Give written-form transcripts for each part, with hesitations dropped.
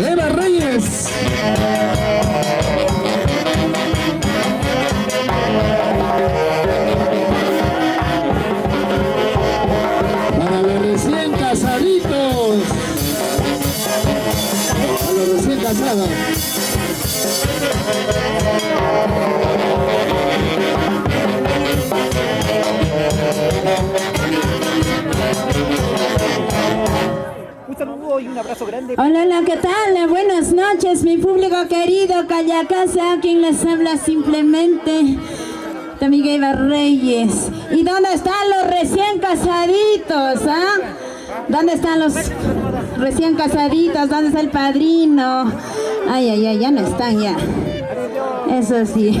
Eva Reyes. Para los recién casaditos. A los recién casados. Un saludo y un abrazo grande. Hola, hola, ¿qué tal? Buenas noches, mi público querido, Callacasa, quien les habla simplemente, Tamiguey Eva Reyes. ¿Y dónde están los recién casaditos, ah? ¿Dónde están los recién casaditos? ¿Dónde está el padrino? Ay, ay, ay, ya no están ya. Eso sí.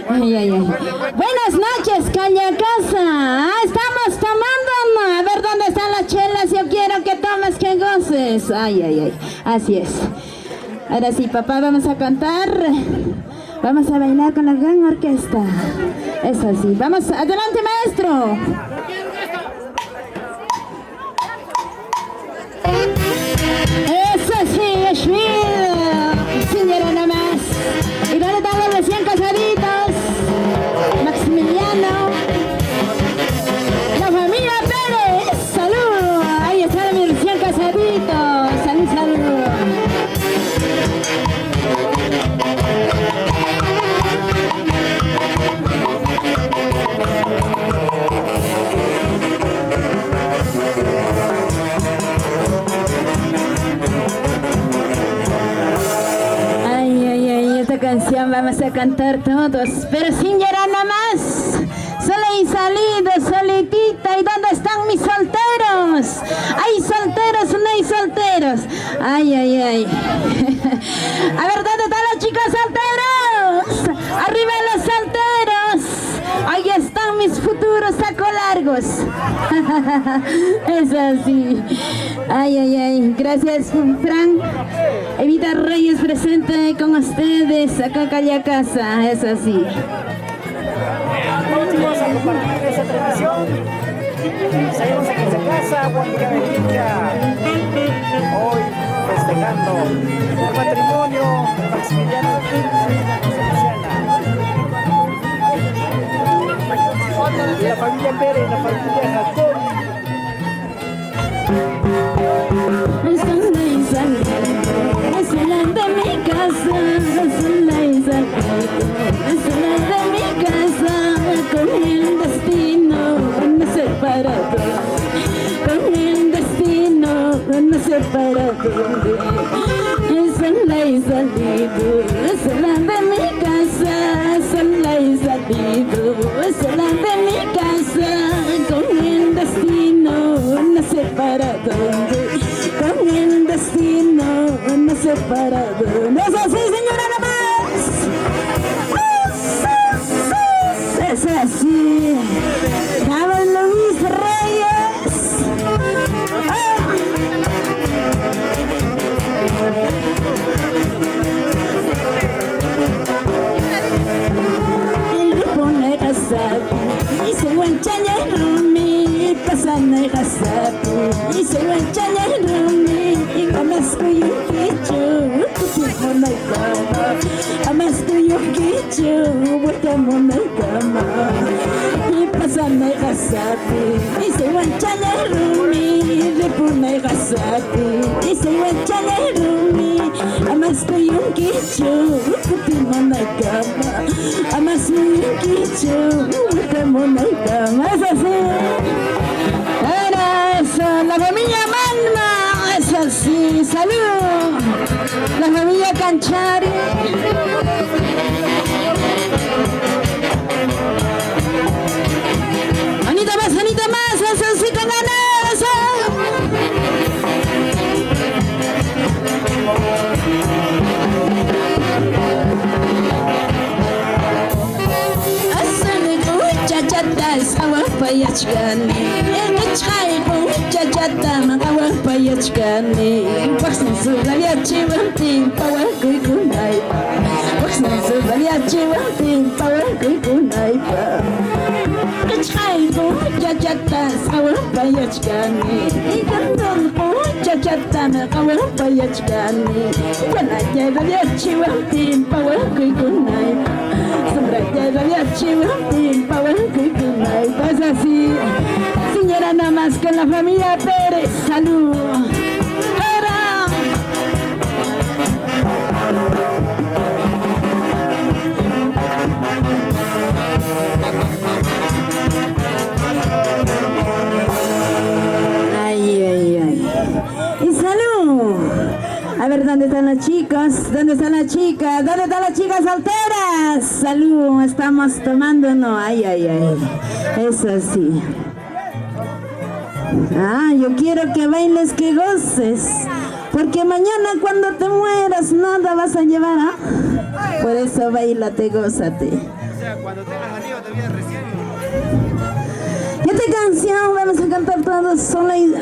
Ay, ay, ay. Buenas noches, Callacasa. Ah, estamos tomando, ¿no? A ver dónde están las chelas. Yo quiero que tomes, que goces. Ay, ay, ay. Así es. Ahora sí, papá, vamos a cantar. Vamos a bailar con la gran orquesta. Eso sí. Vamos, adelante, maestro. Eso sí, es señora nomás. ¿Y dónde están los recién casaditos? Maximiliano. La familia Pérez. Salud. Ahí están mis recién casaditos. Salud, salud. Canción vamos a cantar todos, pero sin llorar nomás. Sola y salido, solitita. ¿Y dónde están mis solteros? ¿Hay solteros o no hay solteros? Ay, ay, ay. A ver, ¿dónde están los chicos solteros? Arriba los solteros. Ahí están mis futuros saco largos. Es así. Ay, ay, ay. Gracias, Fran. Evita Reyes presente con ustedes acá en Callacasa. Es así. Vamos a compartir esa transmisión. Seguimos aquí en casa, Huanca Bella. Hoy festejando el matrimonio de Maximiliano y la familia Pérez, la familia Jacob. Sola de mi casa, sola y sola de mi casa, con el destino no separado, con el destino no separado. Sola y salido, sola de mi casa, sola y salido, sola de mi casa, con el destino no separado, con el destino no separado. ¿No es así, señora nomás? Es así. Vamos, Luis Reyes. El grupo Negasapu y se guanchaña el rumi, pasan Negasapu y se guanchaña el rumi. Amas kuyu kichu, kutu na kama. Amas kuyu kichu, botamo na kama. Y pasan Negasapu y se guanchaña el rumi, grupo Negasapu y se guanchaña el rumi. Amas kuyu kichu, kutu na kama. Amas kuyu kichu, botamo na kama. Es así. Era eso, la familia Manma. Es así, salud. La familia Canchari. Anita más, eso sí, con ganas, eso. Chachatas, awa payachkani. Chayko, chachatama, awa payachkani. Waxna sudalia chivantin, pawa kuikunai. Waxna sudalia chivantin, pawa kuikunai. Chayko, chachata sawa payachkani ikandon chachata me kawa payachkani kana lleva de chiva tim pawa kuikunai sombra lleva de chiva tim pawa kuikunai pues así señora nada más con la familia Pérez salud. Y salud. A ver, ¿dónde están las chicas? ¿Dónde están las chicas? ¿Dónde están las chicas solteras? Salud, estamos tomando, no. Ay, ay, ay. Eso sí. Ah, yo quiero que bailes, que goces. Porque mañana cuando te mueras nada vas a llevar, ¿ah? Por eso bailate, gózate. O sea, cuando tengas anillo te vienes recién. Y esta canción vamos a cantar todos Soleil.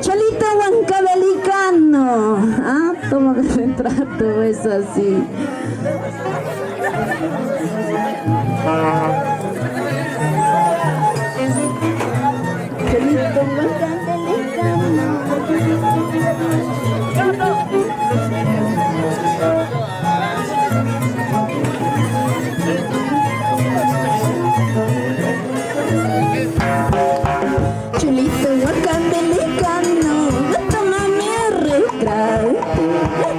Cholito Huancabelicano. Ah, toma el retrato, es así. Cholito Huancabelicano. Chulito huacandelicano, toma mi retrato.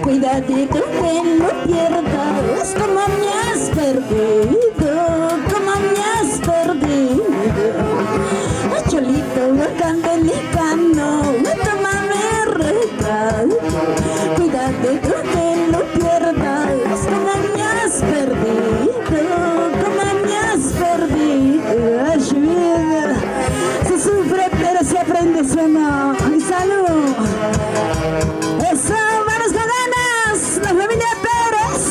Cuidadito que no pierdas, como me has perdido, como me has perdido. Chulito huacandelicano, toma mi retrato. Cuidadito que no pierdas, como me has perdido, como me has perdido. Se sufre pero se aprende, ¿sí o no? ¡Y salud! ¡Eso! ¡Vamos con ganas! ¡La familia Pérez!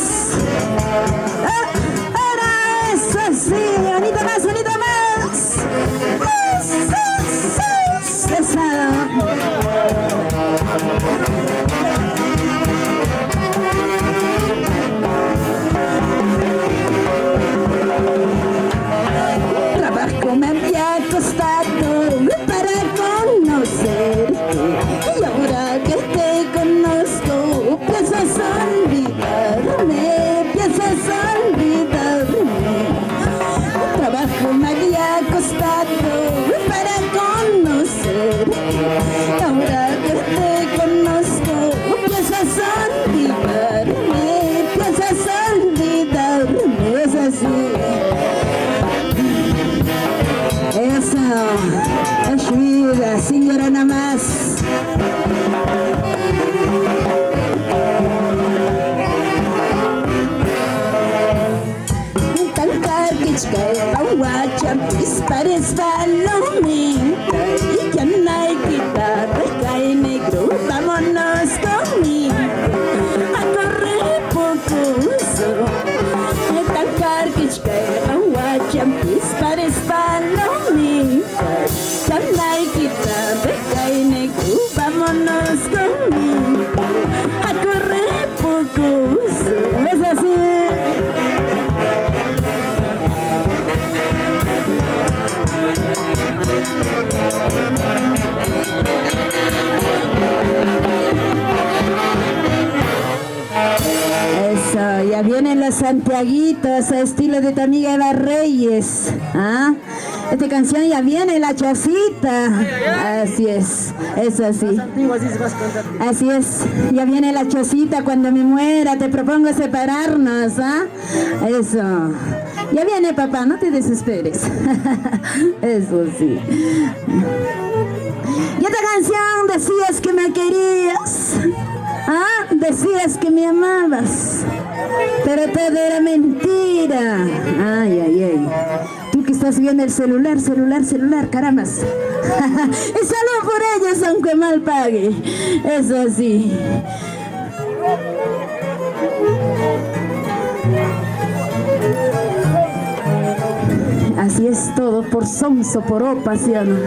¡Ahora! ¡Eso sí! ¡Bonito más, bonito más! ¡Eso! Trabajo me había costado para conocerte y ahora que te conozco piensas olvidarme, piensas olvidarme. Trabajo me había costado para conocerte y ahora que te conozco piensas olvidarme, piensas olvidarme. Es así. Eso, es vida, señora nada más. Cantar kichka, aguacha, dispares palomita. Y que no hay guitarra, cae negro, vámonos conmigo. A correr poco, cantar kichka, aguacha, dispares palomita. Chanaikita, cae negro, vámonos conmigo. A correr poco, es así. Eso, ya vienen los santiaguitos a estilo de tu amiga Eva Reyes. ¿Ah? Esta canción ya viene, la chocita. Así es así. Así es, ya viene la chocita cuando me muera. Te propongo separarnos, ¿ah? Eso. Ya viene, papá, no te desesperes. Eso sí. Y esta canción decías que me querías. Ah, decías que me amabas, pero todo era mentira. Ay, ay, ay. Tú que estás viendo el celular, carambas. Y salud por ellos, aunque mal pague. Eso sí. Así es todo, por sonso, por opación.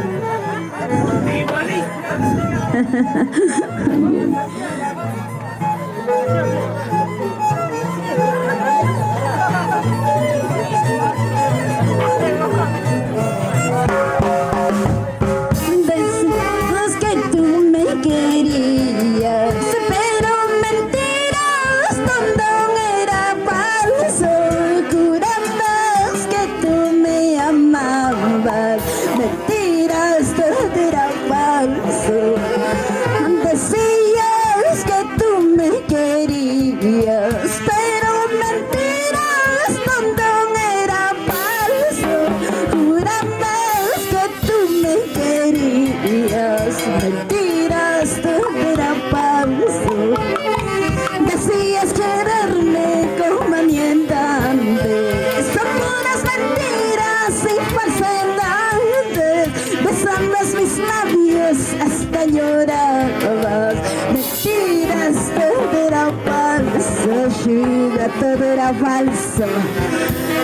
hasta llorabas. Mentiras, todo era falso, Shida, todo era falso.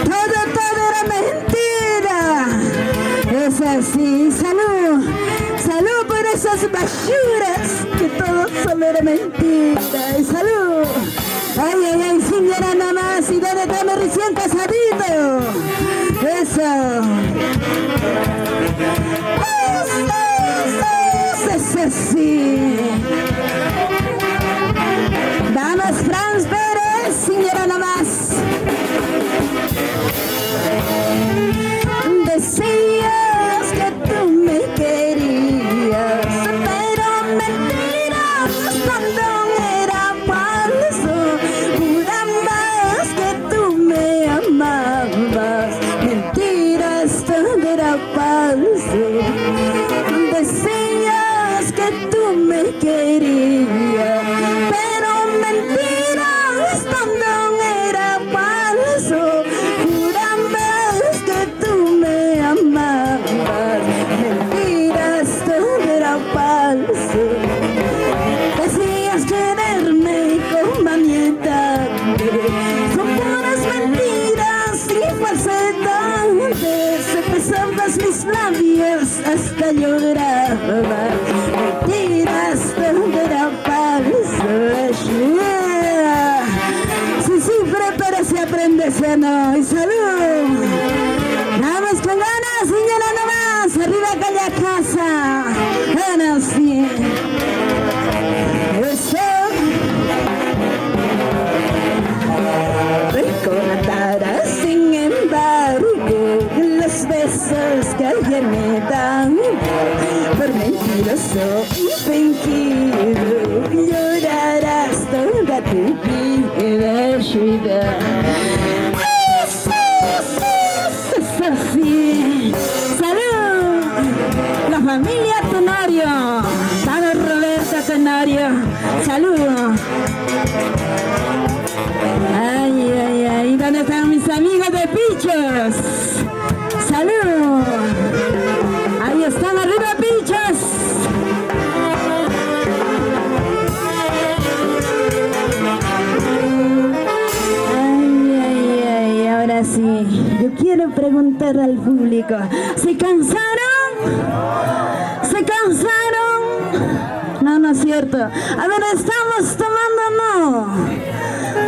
Todo era mentira. Es así, salud, salud por esas basuras, que todo solo era mentira. Y salud. Ay, señora nomás, y dónde estamos recién casadito. Eso. Es así. Vamos, Franz Pérez, señora nomás. Decías que tú me querías, pero mentiras, cuando era falso. Jurabas que tú me amabas, mentiras, todo era falso. Decías que tú me querías, pero mentiras, cuando era falso. Jurabas que tú me amabas, mentiras, todo era falso. Decías quererme con manieta, son puras mentiras y falsedades. Besabas mis labios hasta llorabas, mentiras, todo era falso. Yeah. Se sufre pero se aprende sano. Y salud. Vamos con ganas, señora nomás. Arriba calle casa. Ganas, sí. Eso. Recordarás, sin embargo, los besos que ayer me dan por mentiroso y fingido. Llorarás toda tu vida, Shida. Es así. ¡Salud! La familia Tenorio. Vamos, Roberto Tenorio. ¡Salud! Ay, ¿dónde están mis amigos de Pichos? ¡Salud! Ahí están, arriba Pichos. Ay, ahora sí, yo quiero preguntar al público, ¿se cansaron? ¿Se cansaron? No, no es cierto. A ver, ¿estamos tomando o no?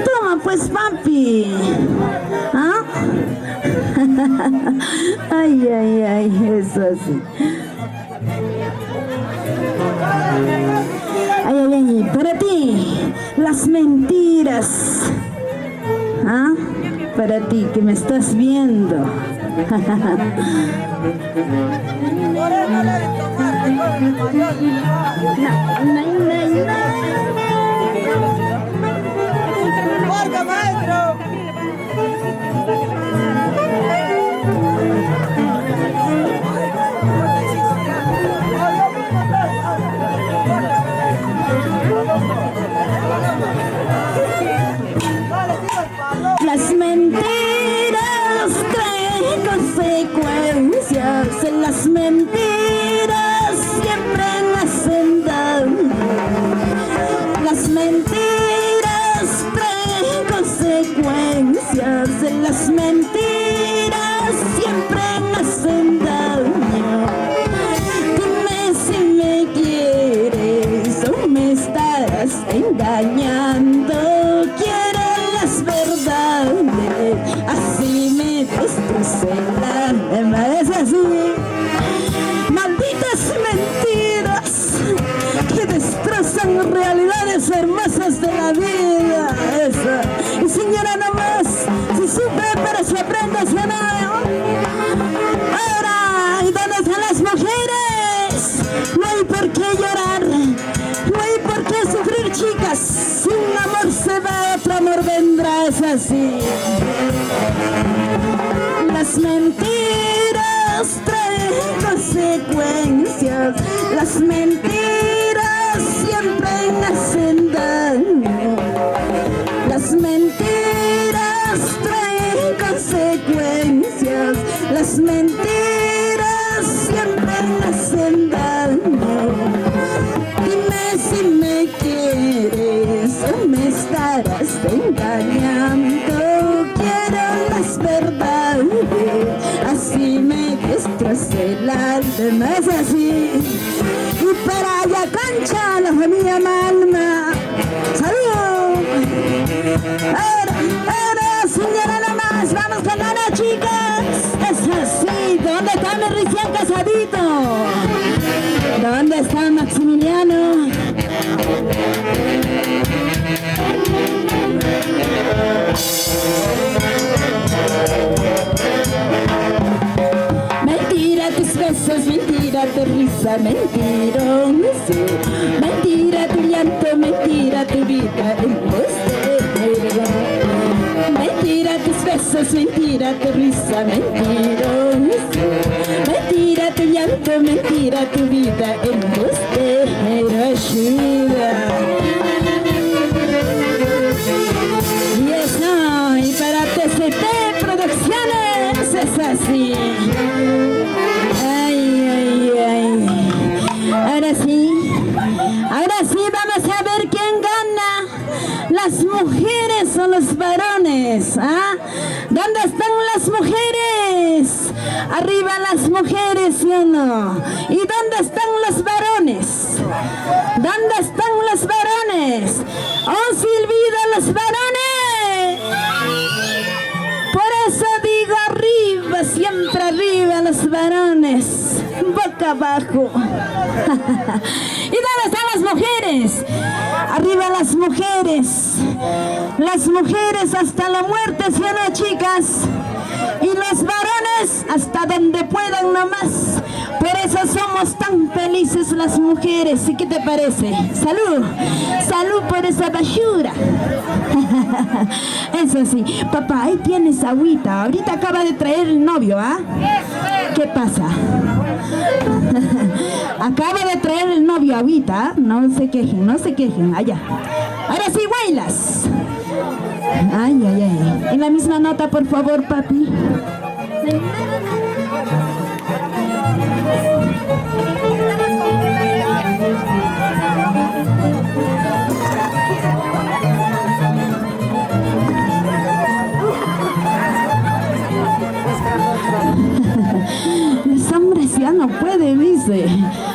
Toma pues, papi. ¿Ah? Ay, eso sí. Ay, para ti, las mentiras. ¿Ah? Para ti, que me estás viendo. Las mentiras traen consecuencias, las mentiras siempre hacen daño. Las mentiras traen consecuencias, las mentiras siempre hacen daño. Dime si me quieres o me estás engañando. Así me destroce el alma, es así. Malditas mentiras que destrozan realidades hermosas de la vida. Eso. Y señora nomás, si sufre pero se aprende a sanar. Ahora, ¿y dónde están las mujeres? No hay por qué llorar, no hay por qué sufrir, chicas. Si un amor se va, otro amor vendrá, es así. Las mentiras traen consecuencias, las mentiras siempre hacen daño. Las mentiras traen consecuencias, las mentiras siempre hacen daño. destroce el alma, es así. Y para allá cancha la familia Malma. ¡Salud! Ahora, señora nomás, vamos con Ana, chicas. Es así. ¿Dónde está mi recién casadito? ¿Dónde está Maximiliano? Mentira tus besos, mentira tu risa, mentirón, sí. Mentira tu llanto, mentira tu vida, embustero. Mentira tus besos, mentira tu risa, mentirón, sí. Mentira tu llanto, mentira tu vida, embustero, ayuda. Y eso, y para TCT Producciones es así. Ay, ay, ay. Ahora sí vamos a ver quién gana. Las mujeres o los varones, ¿ah? ¿Dónde están las mujeres? Arriba las mujeres, ¿sí o no? ¿Y dónde están los varones? ¿Dónde están los varones? ¡Oh, silbido a los varones! Por eso digo arriba, siempre arriba los varones, boca abajo. ¿Y dónde están las mujeres? Arriba las mujeres hasta la muerte, ¿sí o no, chicas? Y los varones hasta donde puedan nomás. Por eso somos tan felices las mujeres. ¿Y qué te parece? ¡Salud! ¡Salud por esa basura! Eso sí. Papá, ahí tienes agüita. Ahorita acaba de traer el novio, ¿ah? ¿Qué pasa? Acaba de traer el novio agüita. No se quejen, no se quejen. Allá. Ahora sí, bailas. Ay, ay, ay. En la misma nota, por favor, papi. Los hombres ya no pueden, dice.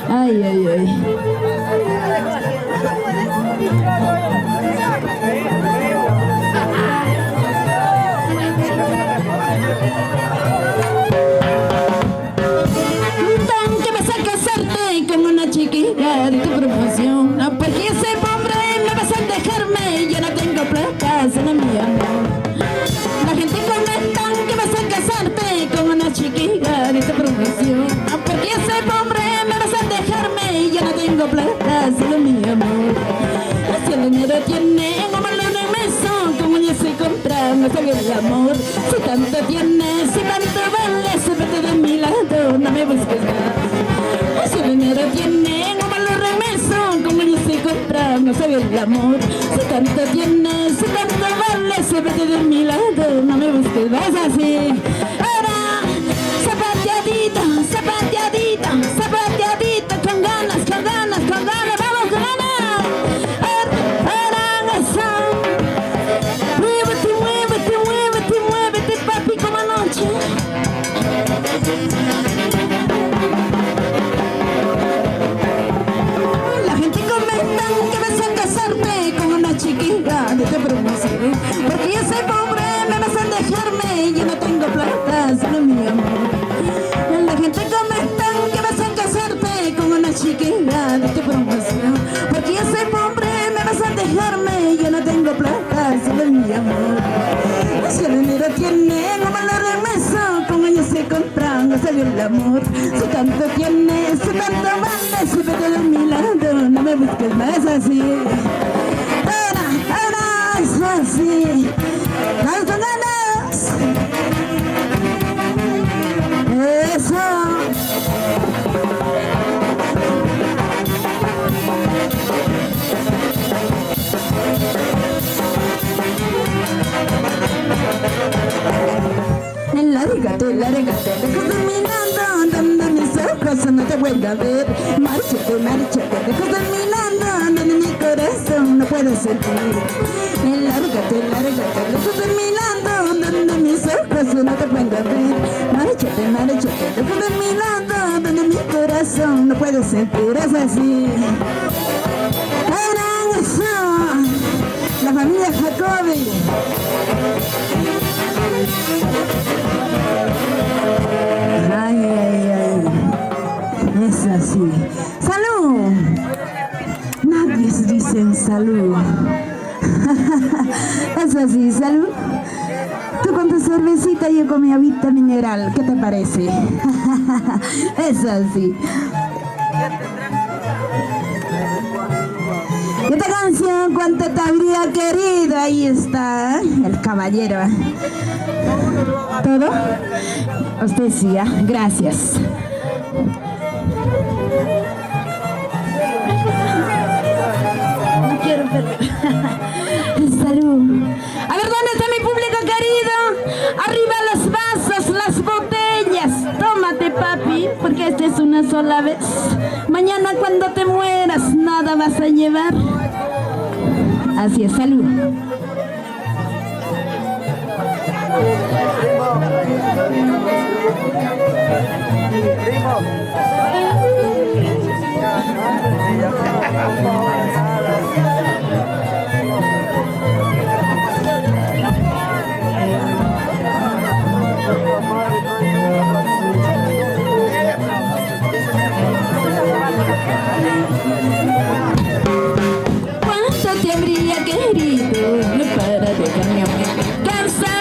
Ay, ay, ay. Que vas a casarte con una chiquilla de tu promoción. No, porque ese hombre me vas a dejarme. Yo no tengo plata, solo mi amor. La gente comenta que vas a casarte con una chiquilla de tu promoción. No, porque ese hombre me vas a dejarme. Yo no tengo plata, solo mi amor. Si el dinero tiene un valor inmenso, como yo se compra, no sabe el amor. Si tanto tienes, si tanto vales, vete de mi lado, no me busques más. Si el dinero tiene un valor inmenso, como yo se compra, no sabe el amor. Si tanto tienes, si tanto vales, vete de mi lado, no me busques más. Así. Ahora, zapateadito, zapateadito, zapateadito, con ganas, con ganas, con ganas, vamos con ganas. Muévete, muévete, muévete, muévete, papi, como anoche. La gente comenta que vas a casarte con una chiquilla de tu promoción. Porque yo soy pobre, me vas a dejarme, yo no tengo plata, solo mi amor. La gente comenta que vas a casarte con una chiquilla de tu promoción. Porque yo soy pobre, me vas a dejarme, yo no tengo plata, solo mi amor. Si el dinero tiene un valor inmenso, con ellos se compra, no sabe el amor. Si tanto tienes, si tanto vales, vete de mi lado, no me busques más así. Ahora es así. ¡Las bananas! Eso. Lárgate, lárgate, lejos de mi lado, donde mis ojos no te vuelva a ver. Márchate, márchate, lejos de mi lado, donde mi corazón no puede sentir. Lárgate, lárgate, lejos de mi lado, donde donde mis ojos no te pueden ver. Márchate, márchate, lejos de mi lado, donde mi corazón no puede sentir, es así. Eran eso, la familia Jacobi. Ay, ay, ay, es así. ¡Salud! Nadie dice salud. Es así, salud. Tú con tu cervecita y yo con mi agüita mineral, ¿qué te parece? Es así. ¿Y esta canción cuánto te habría querido? Ahí está, el caballero. ¿Todo? Usted sí, gracias. No quiero perder. Salud. A ver, ¿dónde está mi público querido? Arriba los vasos, las botellas. Tómate, papi, porque esta es una sola vez. Mañana cuando te mueras, nada vas a llevar. Así es, salud. ¿Cuánto te habría querido para dejarme a mi casa?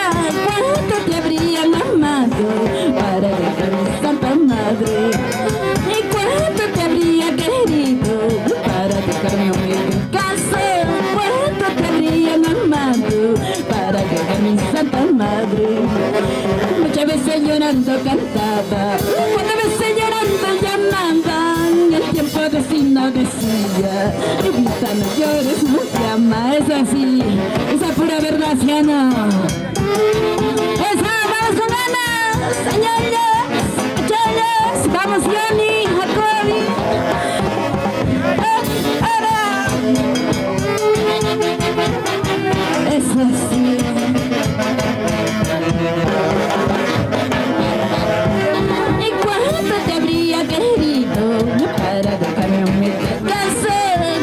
¿Cuánto te habrían amado para dejarme Santa Madre? ¿Y cuánto te habría querido para dejarme a mi casa? ¿Cuánto te habrían amado para dejarme Santa Madre? Muchas veces llorando cantaba, muchas veces llorando llamaba. El tiempo vecino decía, Evita, no llores, no te ama. Es así, esa pura verdad, ¿sí o no? Esa, vamos con ganas, señores, señores, vamos, Johnny, Jacobi. Ahora, es así. ¿Y cuánto te habría querido para dejarme a mi casa?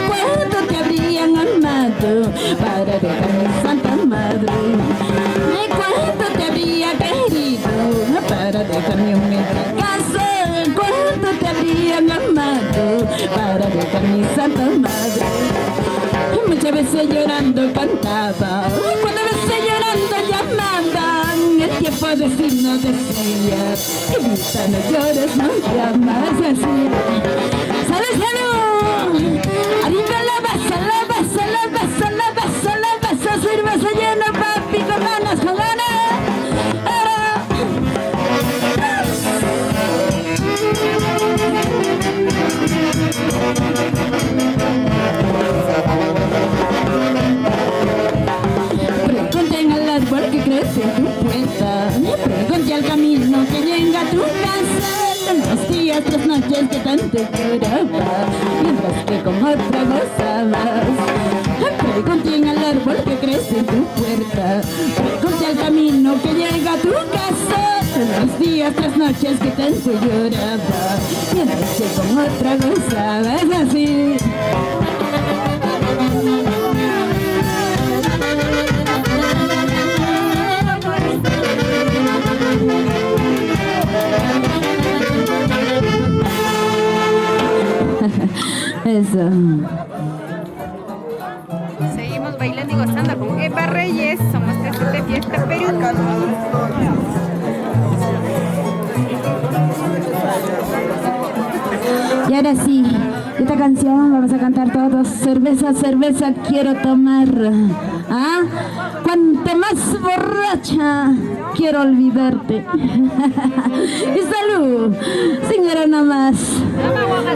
¿Cuánto te habrían amado para dejarme Santa Madre? ¿Y cuánto te habría querido para dejarme a mi casa? ¿Cuánto te habrían amado para dejarme Santa Madre? Muchas veces llorando cantaba, cuando veces llorando llamaba. El tiempo vecino decía, Evita, no llores, no llamas así. ¡Salud, salud! Arriba la basa, la basa, la basa, la basa, la basa. Sírvase lleno, papi, con ganas, con ganas. Ahora. Pregunten al árbol que crece en tu puerta, pregunte al camino que llega a tu casa, los días, las noches que tanto lloraba, mientras que con otra gozabas. Pregunten al árbol que crece en tu puerta, pregunte al camino que llega a tu casa, los días, las noches que tanto lloraba, mientras que con otra gozabas. Es así. Eso. Seguimos bailando y gozando con Eva Reyes. Somos Testos de Fiesta Perú. Y ahora sí, esta canción vamos a cantar todos. Cerveza, cerveza quiero tomar. ¿Ah? Cuanto más borracha quiero olvidarte. Y salud, señora nomás.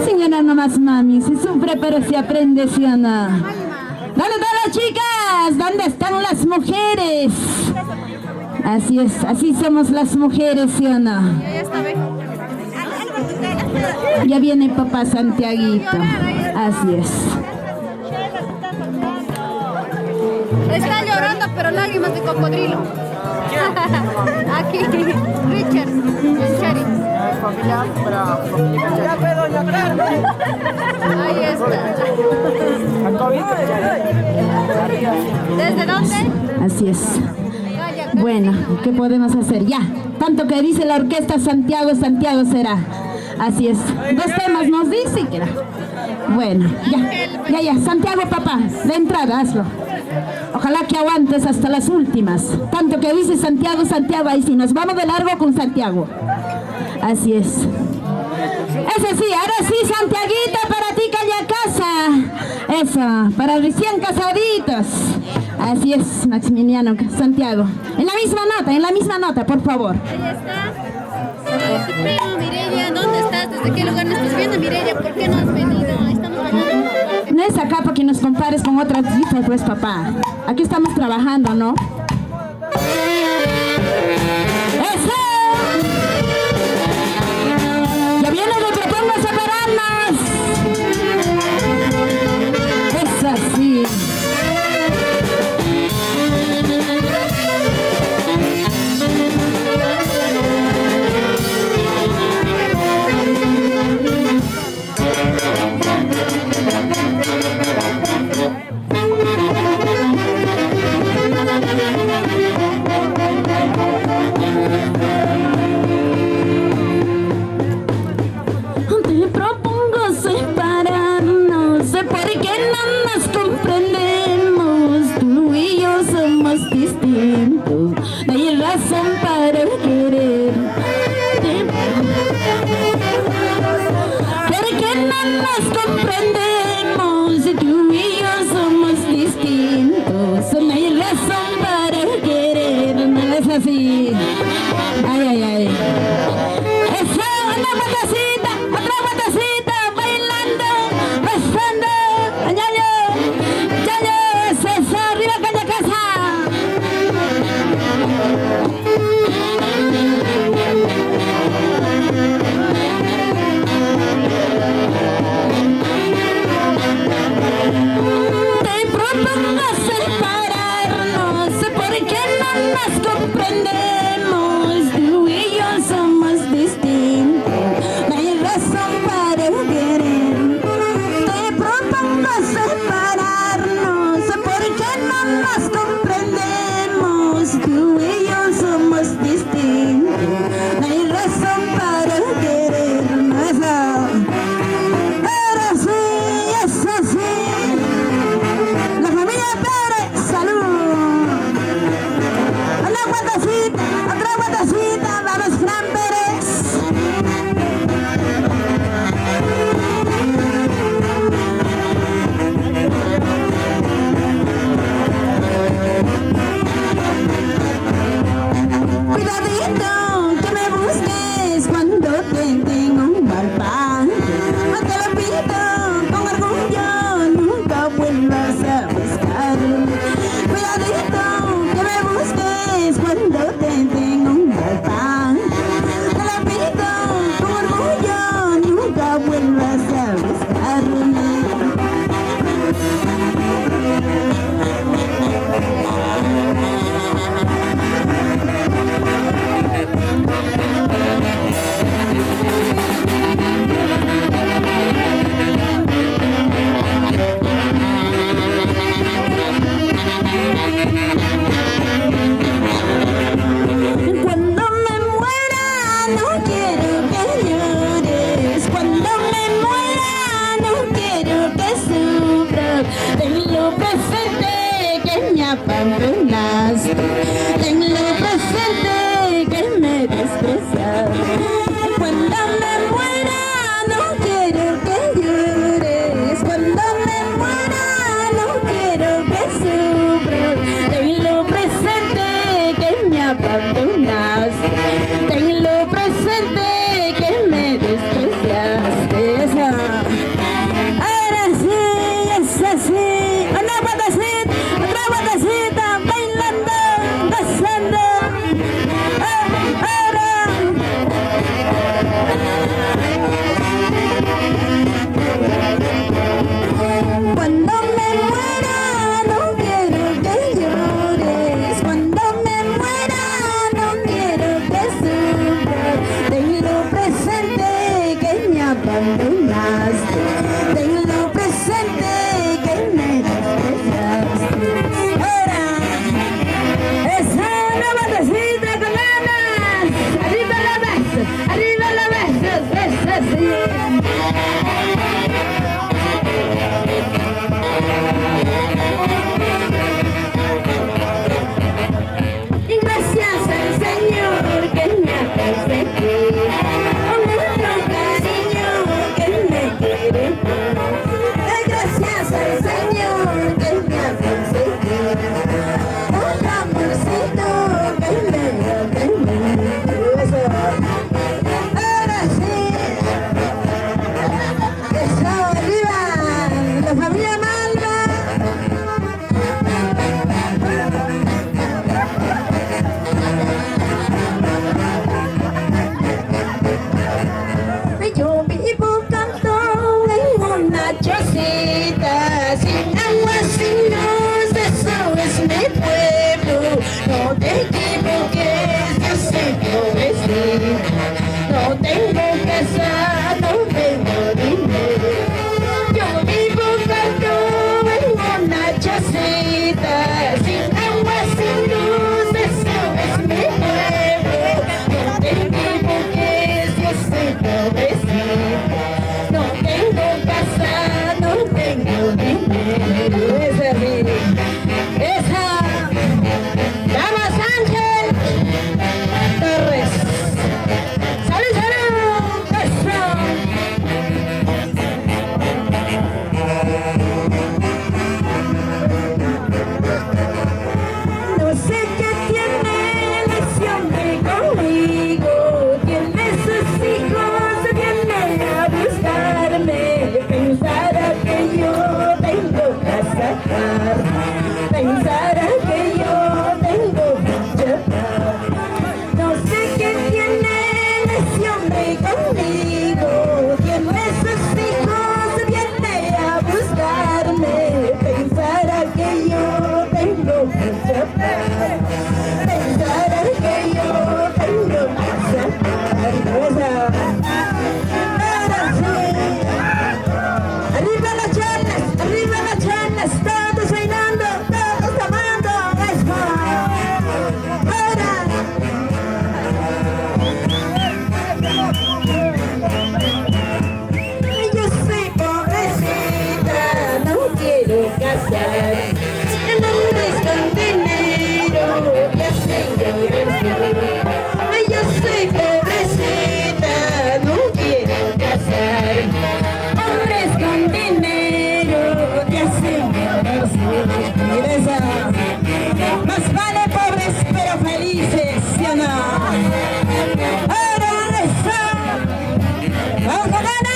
Señora nomás, mami. Se sufre pero se aprende, ¿sí o no? ¿Dónde están las chicas? ¿Dónde están las mujeres? Así es, así somos las mujeres, ¿sí o no? Ya viene papá Santiaguito. Así es. Está llorando, pero lágrimas de cocodrilo. Aquí, Richard, Chari. Familia, para familia Cachari. Ya fue doña Carmen. Ahí está. ¿Desde dónde? Así es. Bueno, ¿qué podemos hacer? Ya, tanto que dice la orquesta Santiago, Santiago será. Así es. 2 temas nos dice que era. Bueno, ya, Santiago, papá, de entrada, hazlo. Ojalá que aguantes hasta las últimas. Tanto que dice Santiago, Santiago, ahí sí, nos vamos de largo con Santiago. Así es. Ese sí, ahora sí, Santiaguito, para ti, Calla Casa. Eso, para recién casaditos. Así es, Maximiliano, Santiago. En la misma nota, por favor. Ahí está. Pero Mireya, ¿dónde estás? ¿Desde qué lugar nos estás viendo, Mireya? ¿Por qué no has venido? Estamos hablando. No es acá para que nos compares con otras hijas, pues, papá. Aquí estamos trabajando, ¿no? ¡Eso! ¡Ya viene de que pongo a separarnos! ¡Es así! Te propongo separarnos porque no nos comprendemos. Tú y yo somos distintos, no hay razón para querer. Porque no nos comprendemos. Tú y yo somos distintos, no hay razón para querer. No es así. Ay, ay, ay. Eso, una patacita, otra patacita, bailando, besando. Yayo, eso, arriba Calla Casa. Te propongo separarnos porque no nos comprendemos. Tú y yo somos distintos, no hay razón para querer. Te propongo separarnos porque no nos comprendemos. Tú y yo somos distintos, no hay razón para querer. No es ahora sí, es así. La familia Pérez, salud. Una guatacita, otra guatacita, vamos Fran Pérez. Cuidadito que me busques cuando te tengo un mal padre. No te lo pido con orgullo, nunca vuelvas a buscar. Cuidadito que me busques cuando te tengo un mal padre. Te lo pido con orgullo, nunca vuelvas a buscarme. Cuando me muera no quiero que llores. Cuando me muera no quiero que sufras. Tenlo presente que me abandonaste. Tenlo presente que me despreciaste. Cuando me muera no quiero que llores. Cuando me muera no quiero que sufras. Tenlo presente que me abandonaste. Tenlo presente que me despreciaste. Esa. Ahora sí, es así. Una patacita, otra patacita, bailando, gozando. Ahora. abandonaste. Tenlo presente que me dejaste. Ahora, esa nueva tacita con ganas. Arriba la besos, esa sí. Y gracias al Señor que me ha conseguido un otro cariño que me quiere. Y gracias al Señor que me ha conseguido un amorcito que me ha tenido. Ahora sí, eso arriba, la familia Malva. Yo vivo canto en una chocita, sin agua, sin luz, eso es mi pueblo. No te equivoques, yo soy pobrecita. No tengo casa, no tengo dinero. Yo vivo canto en una chocita, sin agua, sin luz, eso es mi pueblo. No te equivoques, yo soy pobrecita. No tengo casa, no tengo dinero. Esa es mi, esa, Dama Sánchez Torres. ¡Salud, salud! ¡Eso! No sé qué tiene ese hombre conmigo. Tiene sus hijos, viene a buscarme. Pensará que yo tengo que sacar. Pensará que yo tengo que llevar. No sé qué tiene ese hombre conmigo. Tiene sus hijos, viene a buscarme. Pensará que yo tengo que llevar. Pensará que yo tengo que sacar. Ahora sí. Arriba las chanas, todos bailando, todos amando. Eso. Ahora. Yo soy pobrecita, no quiero casar. El hombre es con dinero, ya sé yo soy pobrecita, no quiero casar. Hombres con dinero, ya sé más vale pobres pero felices, ¿sí o no? Ahora eso. ¡Vamos con ganas!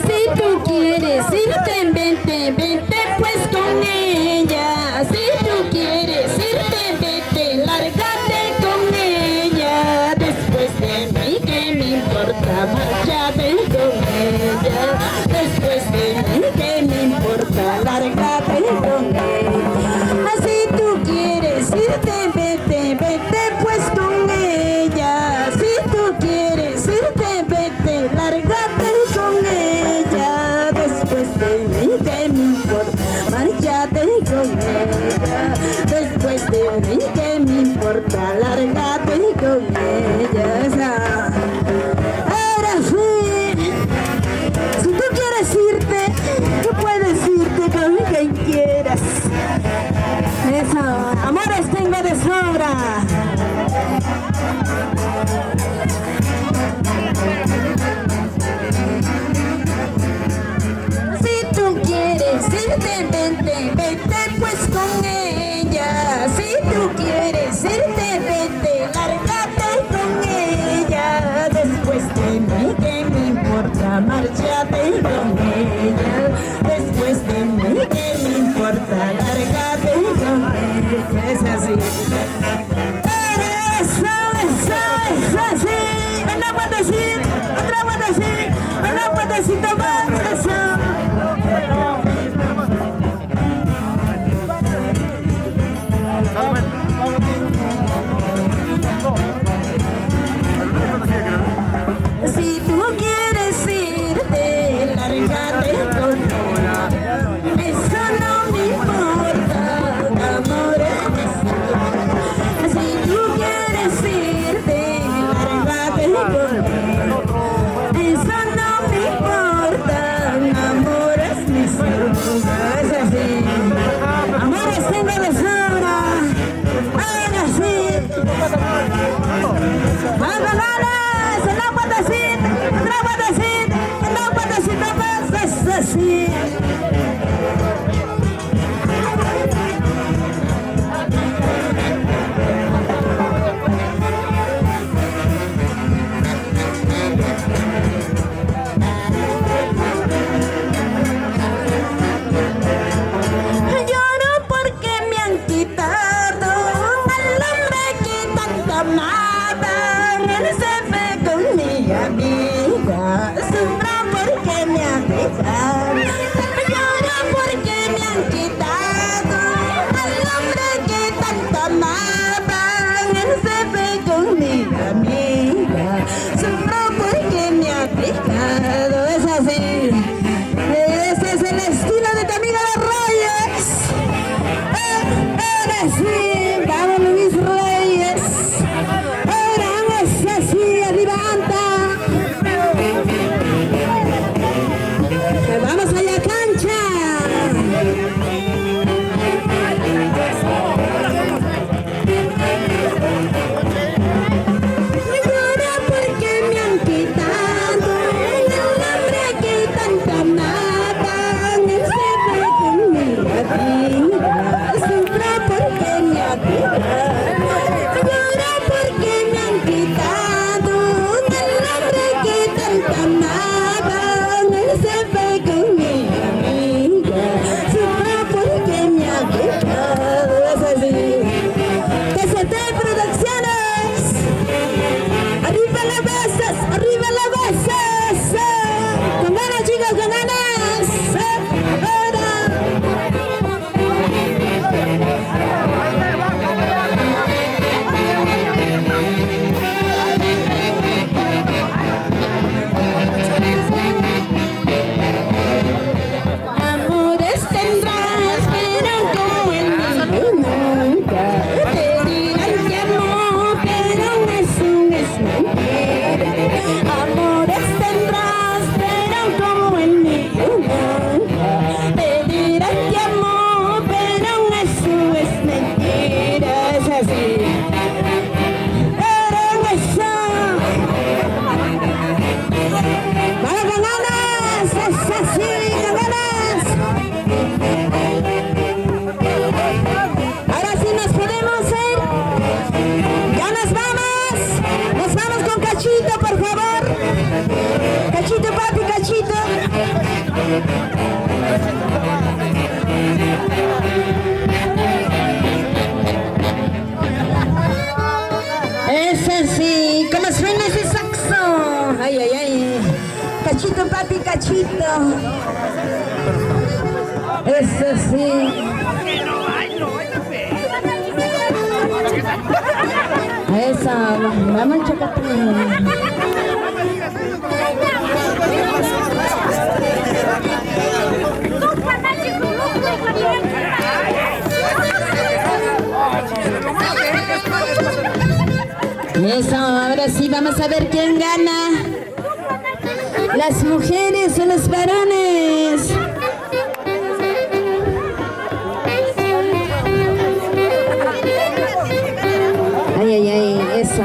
Si tú quieres irte, vente pues con ella. Si tú quieres irte, vete, lárgate con ella. Después de mí, ¿qué me importa? Márchate con ella. Después de mí, ¿qué me importa? Lárgate con ella. Si tú quieres irte, vete pues con ella. Si tú quieres irte, vete, lárgate con ella. Después de mí, ¿qué me importa? Márchate con ella. Después de mí, ¿qué me importa? Lárgate con ella. Ahora sí, si tú quieres irte, tú puedes irte con quien quieras. Eso, amores tengo de sobra. Si tú quieres irte, vete pues con ella. Si tú quieres irte, vete, lárgate con ella. Después de mí, ¿qué me importa? Márchate con ella. Después de mí, ¿qué me importa? Lárgate con ella. Es así. Eso, así. Una patacita, otra patacita, una patacita más. Eso. Casadito. Eso sí. Eso, vamos a chocar. Eso, ahora sí vamos a ver quién gana. Las mujeres o los varones. Ay, ay, ay, eso.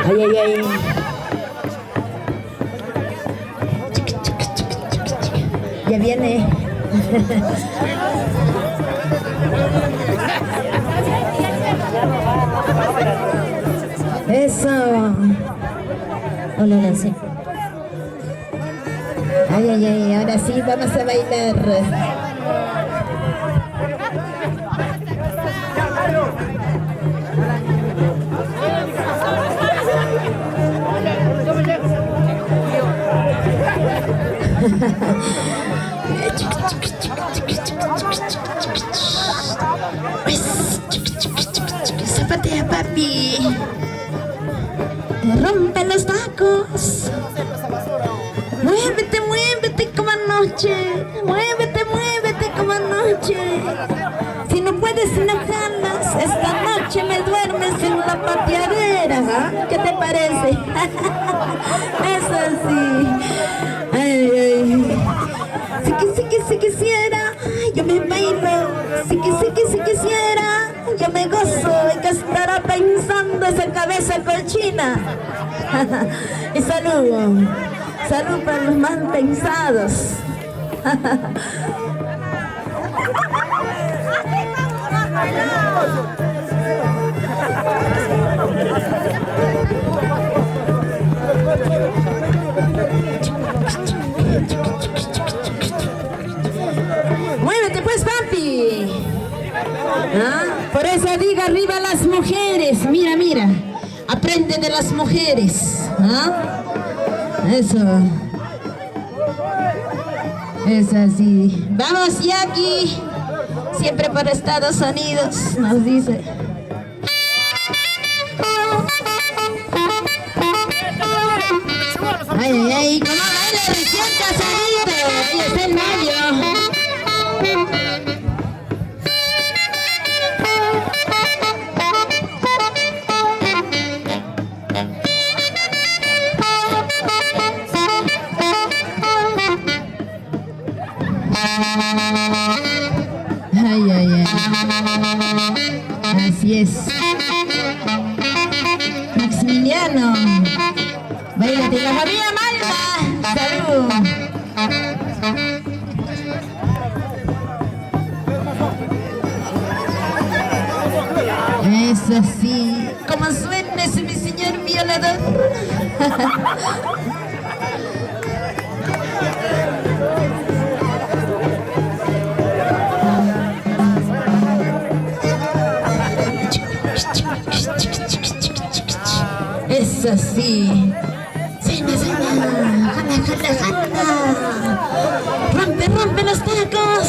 Ay, ay, ay. Ya viene. Eso. Hola, hola, sí. Ay, ay, ay, ahora sí vamos a bailar. Zapatea, papi. Te rompen los tacos. Muévete, muévete como anoche. Muévete, muévete como anoche. Si no puedes, si no ganas, esta noche me duermes en la pateadera. ¿Ah? ¿Qué te parece? Eso sí. Ay, ay. Si quisiera, yo me bailo. Si quisiera, yo me gozo. Y que estará pensando esa cabeza colchina. Y salud. Salud para los más pensados. Muévete pues, papi. ¿Ah? Por eso diga arriba las mujeres. Mira, mira. Aprende de las mujeres. ¿Ah? Eso. Es así. Vamos, Jackie. Siempre por Estados Unidos, nos dice. Ay, ay, ay, como baila recién casadito. Ahí está el novio. Ay, ay, ay. Así es. Maximiliano. Bailate la familia Malta. Salud. Eso sí. Como suena ese mi señor violador. Eso sí. Suena, suena. Jala, jala, jala. Rompe, rompe los tacos.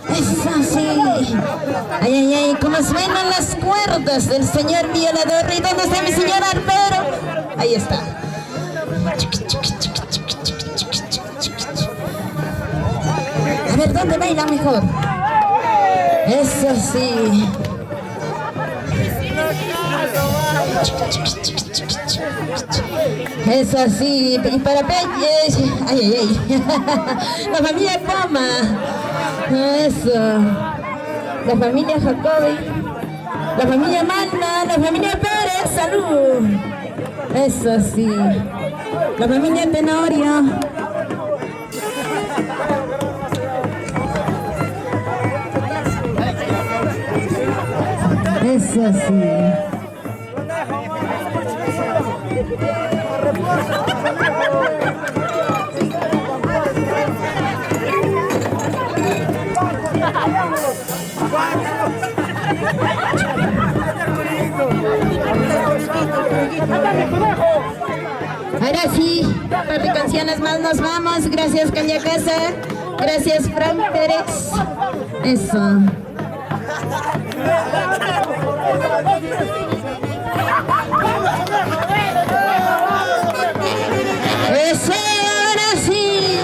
Eso sí. Ay, ay, ay. Como suenan las cuerdas del señor violador. ¿Y dónde está mi señor arpero? Ahí está. A ver, ¿dónde baila mejor? Eso sí. Es así, y para Peyes, ay, ay, ay, la familia Poma, eso, la familia Jacobi, la familia Magna, la familia Pérez, salud, eso sí, la familia Tenorio, eso sí. Ahora sí, un par de canciones más nos vamos. Gracias, Calle Casa. Gracias, Fran Pérez. Eso. Eso, ahora sí.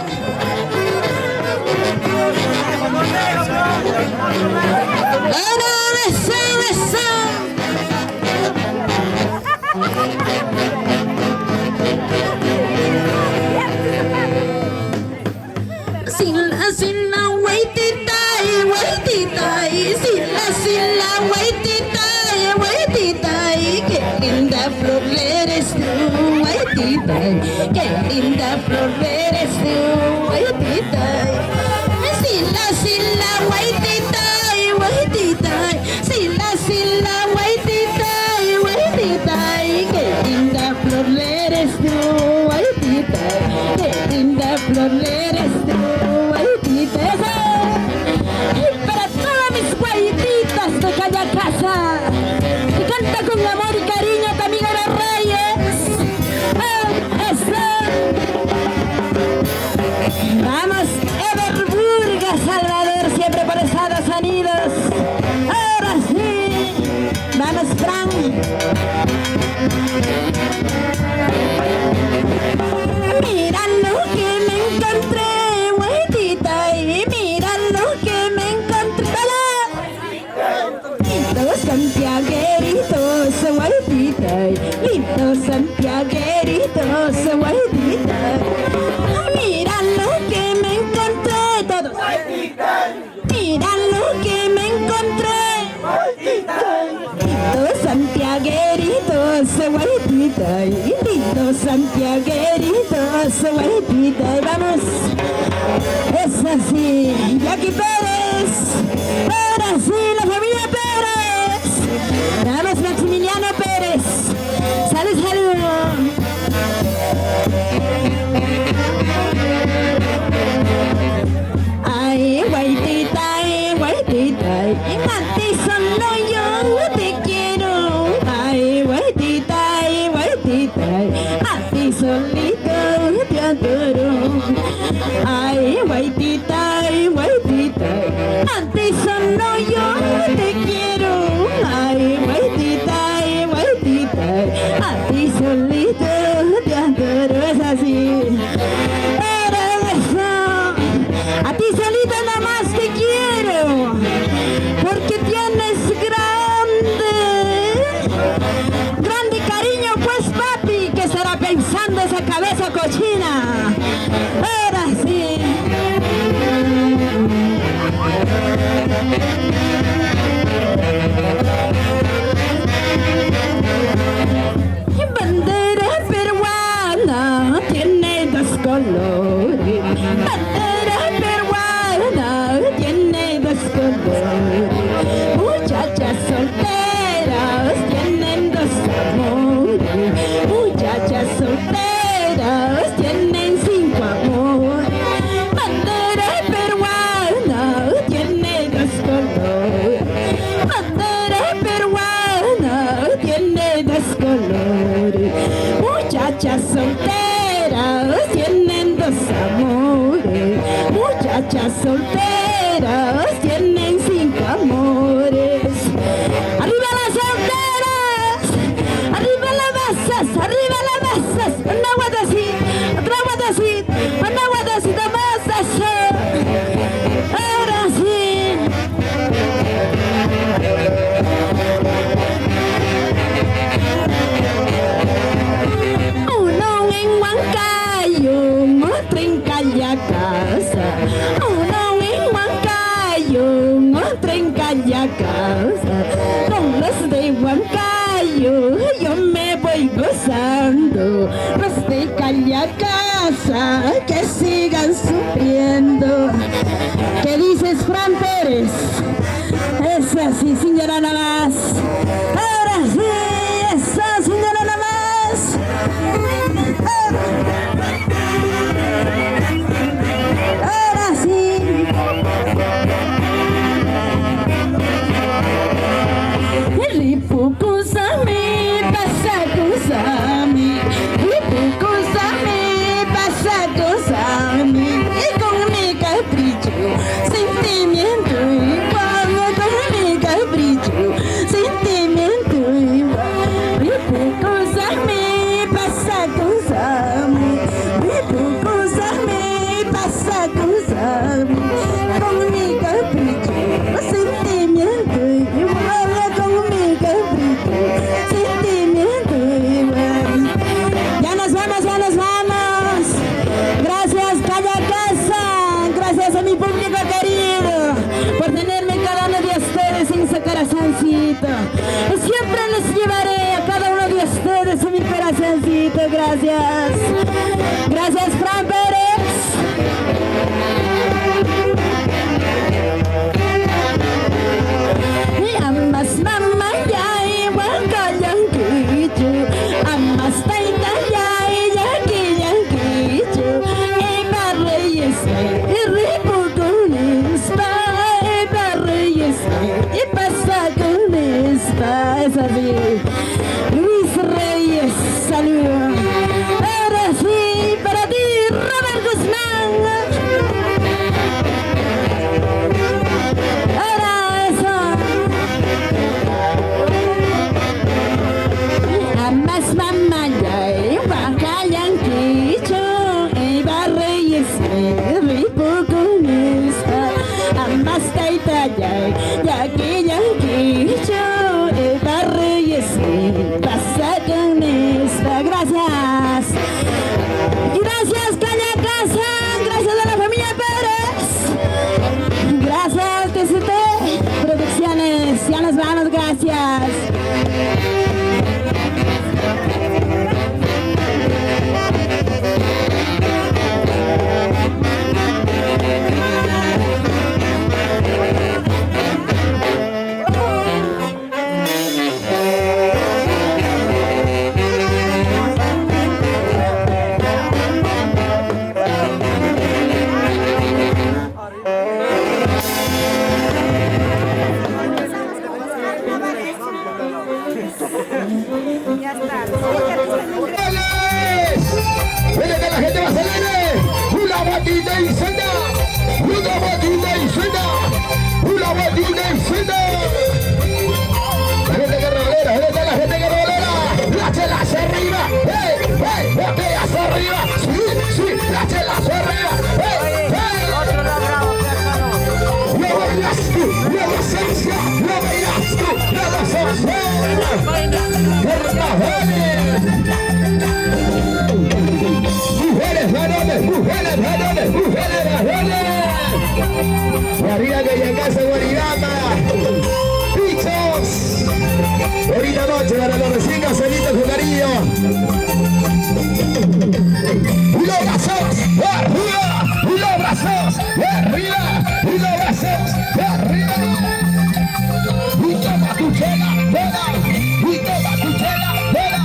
Ahora, eso, eso. Sila, waitita, waitita, qué linda flor eres tú, waitita, qué linda flor eres tú, waitita. Sila, waitita, sila, waitita, qué linda flor eres tú, waitita, qué linda flor eres tú, waitita. Para todas mis guaititas de Calle Casa, que canta con amor y cariño tu amiga de Reyes. Vamos, Ever Burgas, Salvador, siempre por Estados Unidos. Ahora sí, vamos, Fran. Mira lo que me encontré, guaitita, y mira lo que me encontré. Lindo santiagueritos, guaitita, lindo santiagueritos, guaitita. Mira lo que me encontré, todos. Mira lo que me encontré. Lindo santiagueritos, guaitita, lindo santiagueritos, guaitita. Y vamos, es así, Jackie Pérez. Ahora sí, la familia Pérez. Vamos, Maximiliano Pérez. Salud, salud. Ay, guaitita, a ti solo yo te quiero. Ay, guaitita, a ti solito te adoro. Ay, guaitita, a ti solo yo te quiero. Ay, guaitita, a ti solito te adoro. Es así. A ti solito nada más te quiero, porque tienes grande cariño, pues papi, que estará pensando esa cabeza cochina. Ahora sí. Bandera peruana tiene dos colores. Bandera peruana tiene dos colores. Muchachas solteras tienen dos amores. Muchachas solteras tienen 5 amores. Bandera peruana tiene dos colores. Bandera peruana tiene dos colores. Muchachas solteras tienen dos amores. Muchachas solteras tienen 5 amores. ¡Arriba las solteras! ¡Arriba las basas! ¡Arriba las basas! Una guadacita, otra guadacita, una guadacita más eso. Ahora sí. Uno en Huancayo, otro en Calle Casa. Uno en Huancayo, otro en Calle Casa. Con los de Huancayo yo me voy gozando. Los de Calle Casa que sigan sufriendo. ¿Qué dices, Fran Pérez? Es así, señora nada más. Ahora sí, esa señora nada más. Ahora sí. siempre les llevaré a cada uno de ustedes en mi corazoncito. Gracias. Gracias, Fran Pérez. Amas mama yai wakalang kichu, amas taita yai yaki yankichu, Reyes, riputunispa, Reyes, y pasacunispa. Es así. Luis Reyes, saludos. Ahora sí, para ti, Robert Guzmán. Ahora eso. Amas mamá ya, bakayan kicho, Reyes, riputunispa, amas taita ya, yaki yankicho, Reyes, pasacunispa. Gracias. Gracias, Caña Casa. Gracias a la familia Pérez. Gracias, TCT Producciones. Ya nos vamos, gracias. ¡Viene que la gente va a salir! ¡Una batida y cena! ¡Una batida y cena! ¡Una batida y cena! La gente que revolera, la gente que revolera. La chela hacia arriba. ¡Hey! ¡Hey! ¡Botella hacia arriba! ¡Sí! ¡Sí! ¡La chela hacia arriba! ¡Hey! ¡Hey! ¡Lo bailas tú! ¡Lo esencia! ¡Lo bailas tú! ¡Lo esencia! Mujeres, varones, mujeres, varones, mujeres, varones. Guarida que ya en casa, Guaridama. Bichos. Bonita noche para los recién casaditos con cariño. Y los brazos arriba, y los brazos arriba, y los brazos arriba. Y toma tu chela, vela, y toma tu chela, vela,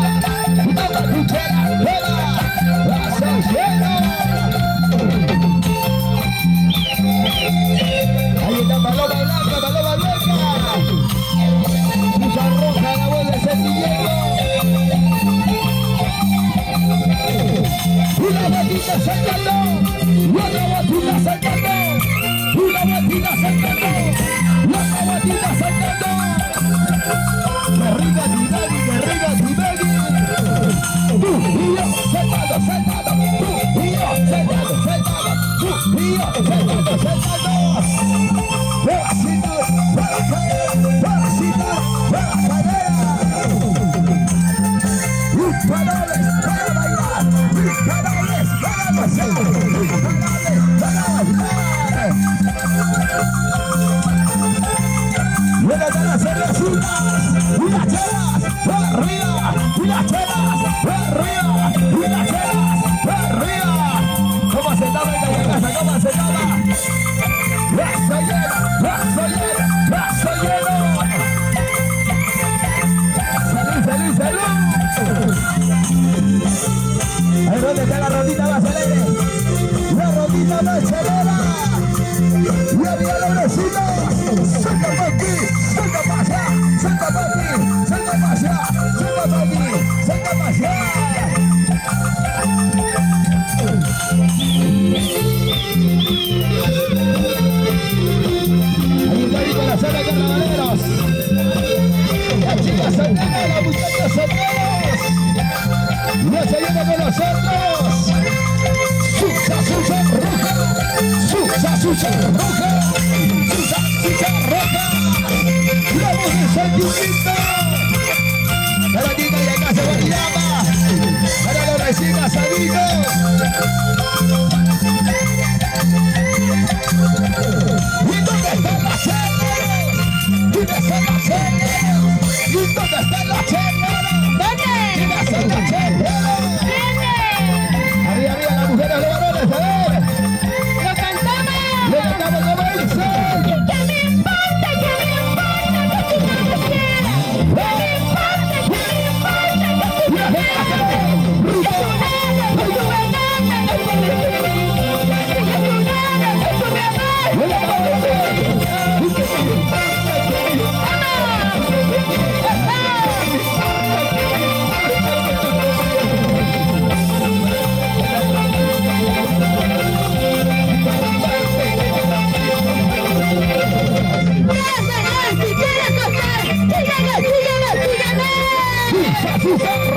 y toma tu chela, vela. Brazos llenos. Ahí está paloma blanca, paloma blanca. Mucha roja, la voz de sentimiento. Una batida saltando, otra batida saltando, una batida saltando, otra batida saltando. De arriba tu baby, de arriba tu baby. Tú y yo saltando, saltando, tú y yo saltando, saltando, tú y yo saltando, saltando. Pedacitos, para caer, pedacitos, para caer. Disparadores para bailar, disparadores para gozar, disparadores para bailar. Luego de las cervecitas, unas chelas, arriba, unas chelas, arriba, unas chelas, arriba. ¿Cómo se estaba en la casa? ¿Cómo se estaba? ¡Brazo lleno, brazo lleno, brazo lleno! ¡Salud, salud, salud! Ahí donde está la rodita más alegre, la rodita más chelera. Y había los vecinos, salta para aquí, salta para allá, salta para aquí, salta para allá, salta para aquí, salta para allá. Ahí está ahí con la sala de carnavaleros. Las chicas solteras, los muchachos solteros. No se lleva con nosotros. Sucha, sucha, roja. Sucha, sucha, roja. Sucha, sucha, roja. La voz de sentimiento. Para ti que hay acá se Guaridama. Para los recién casaditos. ¿Y dónde están las chelas? ¿Dónde están las chelas? ¿Y dónde Empezamos a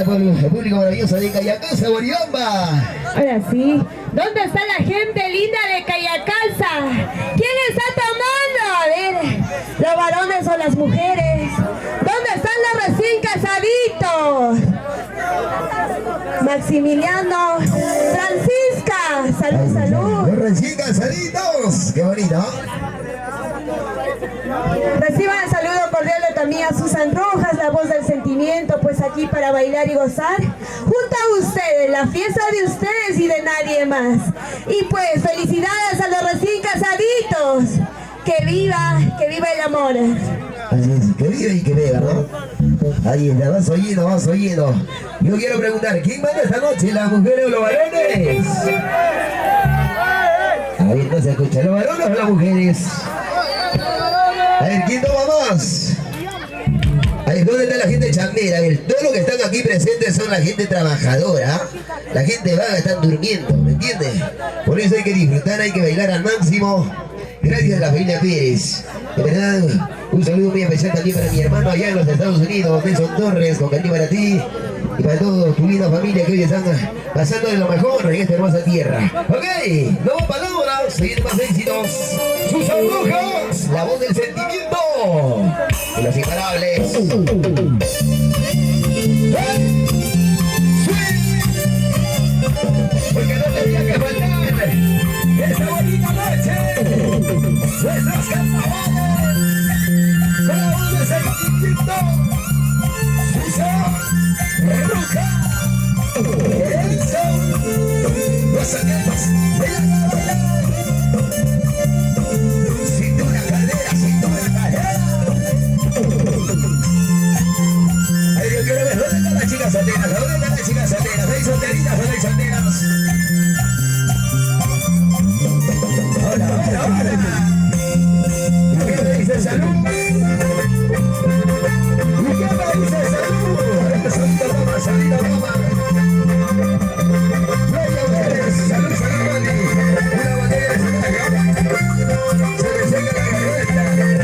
el público maravilloso de Cayacalza, Guariamba. Ahora sí. ¿Dónde está la gente linda de Cayacalza? ¿Quién está tomando? A ver, ¿los varones o las mujeres? ¿Dónde están los recién casaditos? Maximiliano, Francisca, salud, salud. Los recién casaditos. Qué bonito. Reciban el saludo cordial también a Susan Rojas, la voz del sentimiento, pues aquí para bailar y gozar junto a ustedes, la fiesta de ustedes y de nadie más. Y pues felicidades a los recién casaditos. Que viva el amor. Así es, que vive y que beba, ¿no? Ahí está, vas oyendo, vas oyendo. Yo quiero preguntar, ¿quién manda esta noche, las mujeres o los varones? A ver, no se escucha, ¿los varones o las mujeres? A ver, ¿quién toma más? A ver, ¿dónde está la gente chambera? A ver, todos los que están aquí presentes son la gente trabajadora. La gente vaga, están durmiendo, ¿me entiendes? Por eso hay que disfrutar, hay que bailar al máximo. Gracias a la familia Pérez. De verdad, un saludo muy especial también para mi hermano allá en los Estados Unidos, Nelson Torres, con cariño para ti y para toda tu linda familia que hoy están pasando de lo mejor en esta hermosa tierra. Ok, nuevas palabras, seguir más éxitos. Susan Rojas, la voz del sentimiento y los imparables. Porque no tenía que faltar esa bonita noche. Nuestras carnavales con la voz del sentimiento. Susan Rojas. Eso. Los saquemos. Cintura, cadera, cintura, cadera. Ay, yo quiero ver dónde están las chicas solteras. ¿Dónde están las chicas solteras? ¿Hay solteritas o no hay solteras? Hola, hola, hola. ¿Y qué me dice salud? ¿Y qué me dice salud? Salida Roma, salida Roma. Bella Pérez, salud, salud, Mati. Una botella de cerveza. Se me seca la garganta.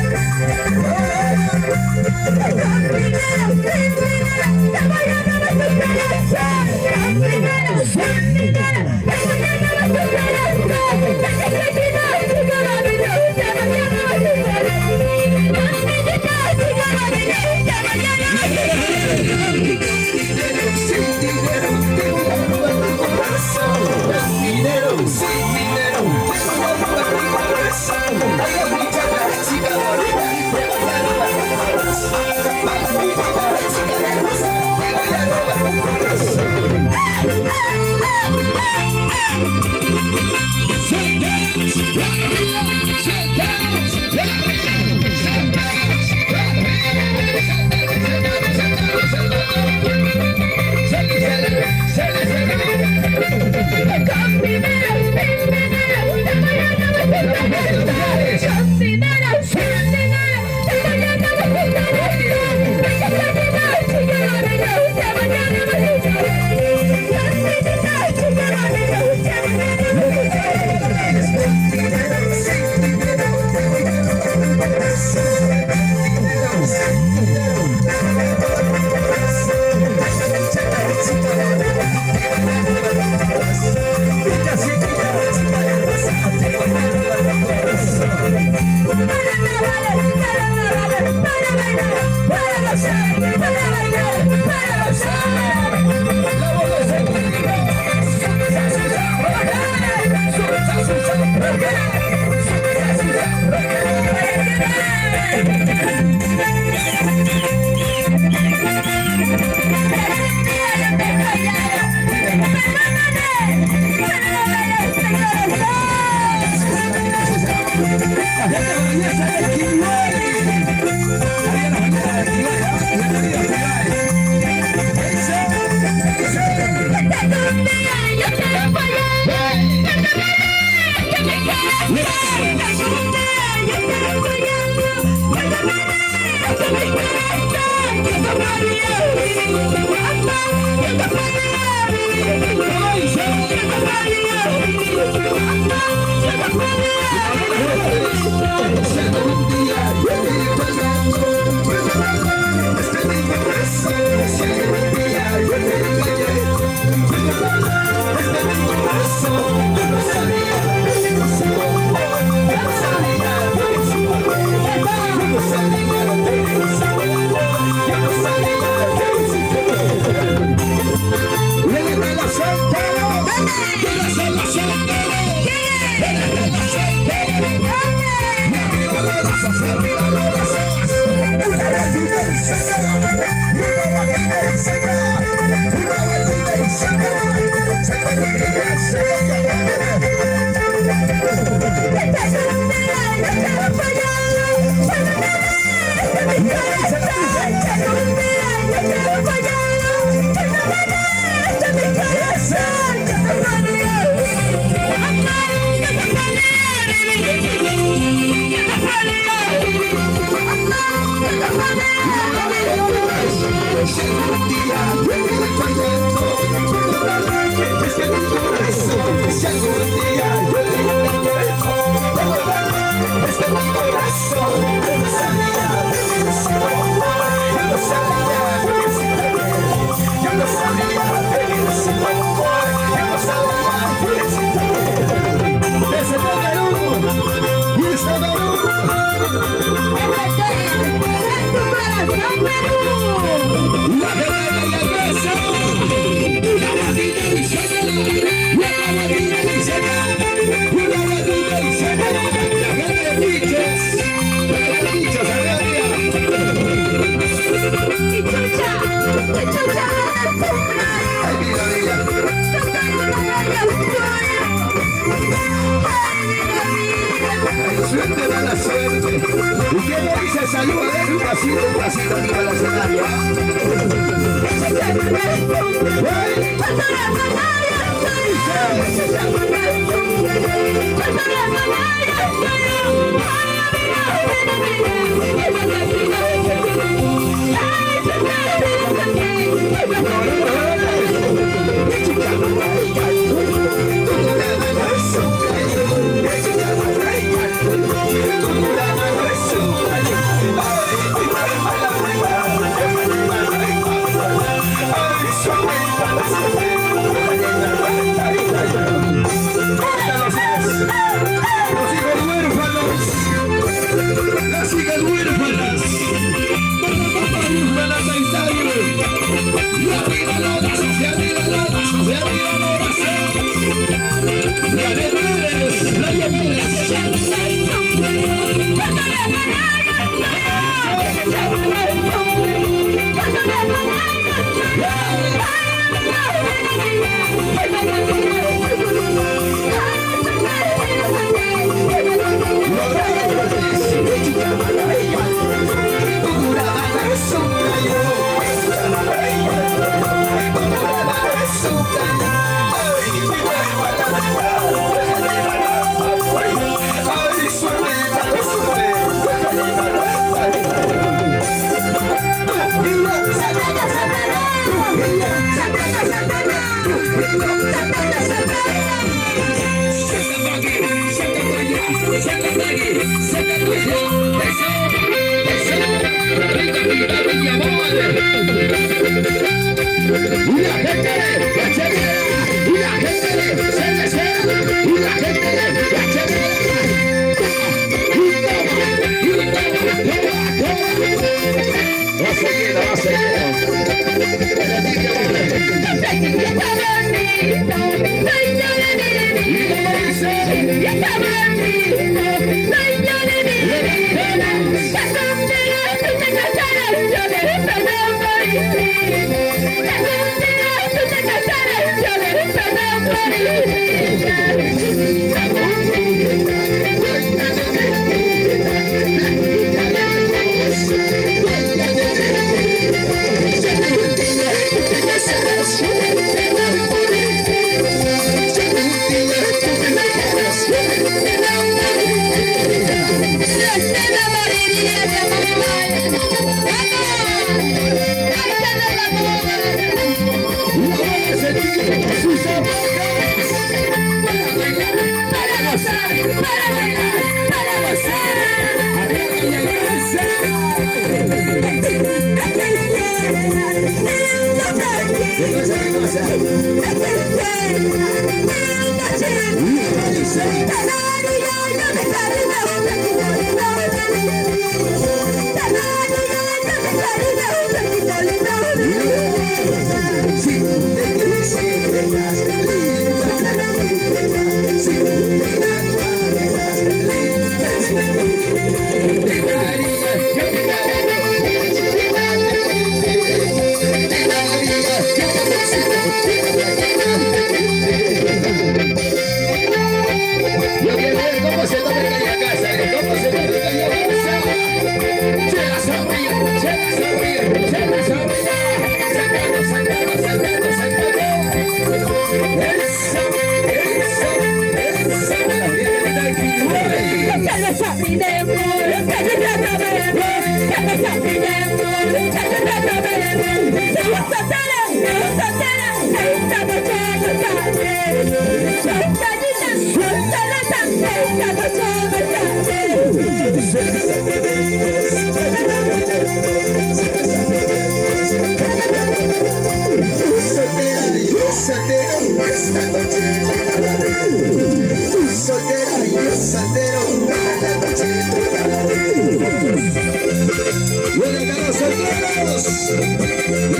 Suerte da la suerte. ¿Y qué le dice? Saluda, déjame un pasito arriba al escenario.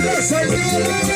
Los solteros.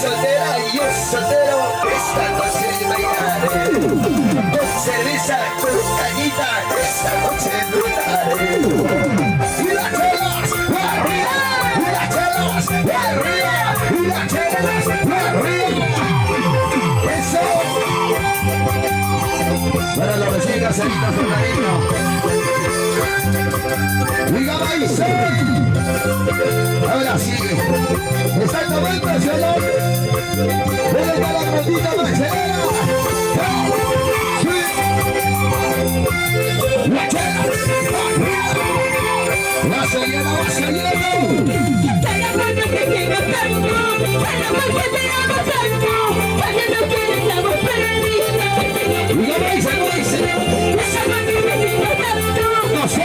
Soltera y yo soltero, esta noche bailaré. Con cerveza, con cañita, esta noche bailaré. Y las chelas, arriba, y las chelas, arriba, y las chelas, arriba. Eso. Para los recién casaditos, Fernandito. Diga Maicel. Ahora sigue. Exactamente, señor. ¿Dónde está la grandita Marcelera? Sí. La chela. La señora va saliendo. Diga Maicel, Maicel. No sé.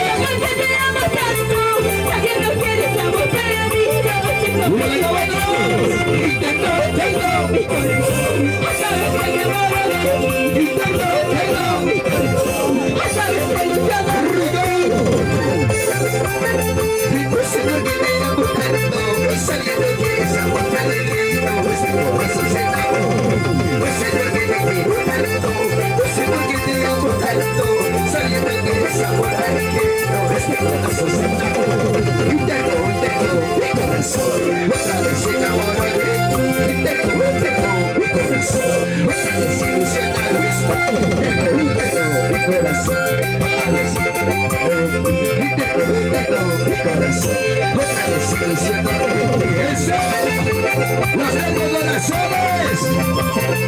¡Los tengo corazones!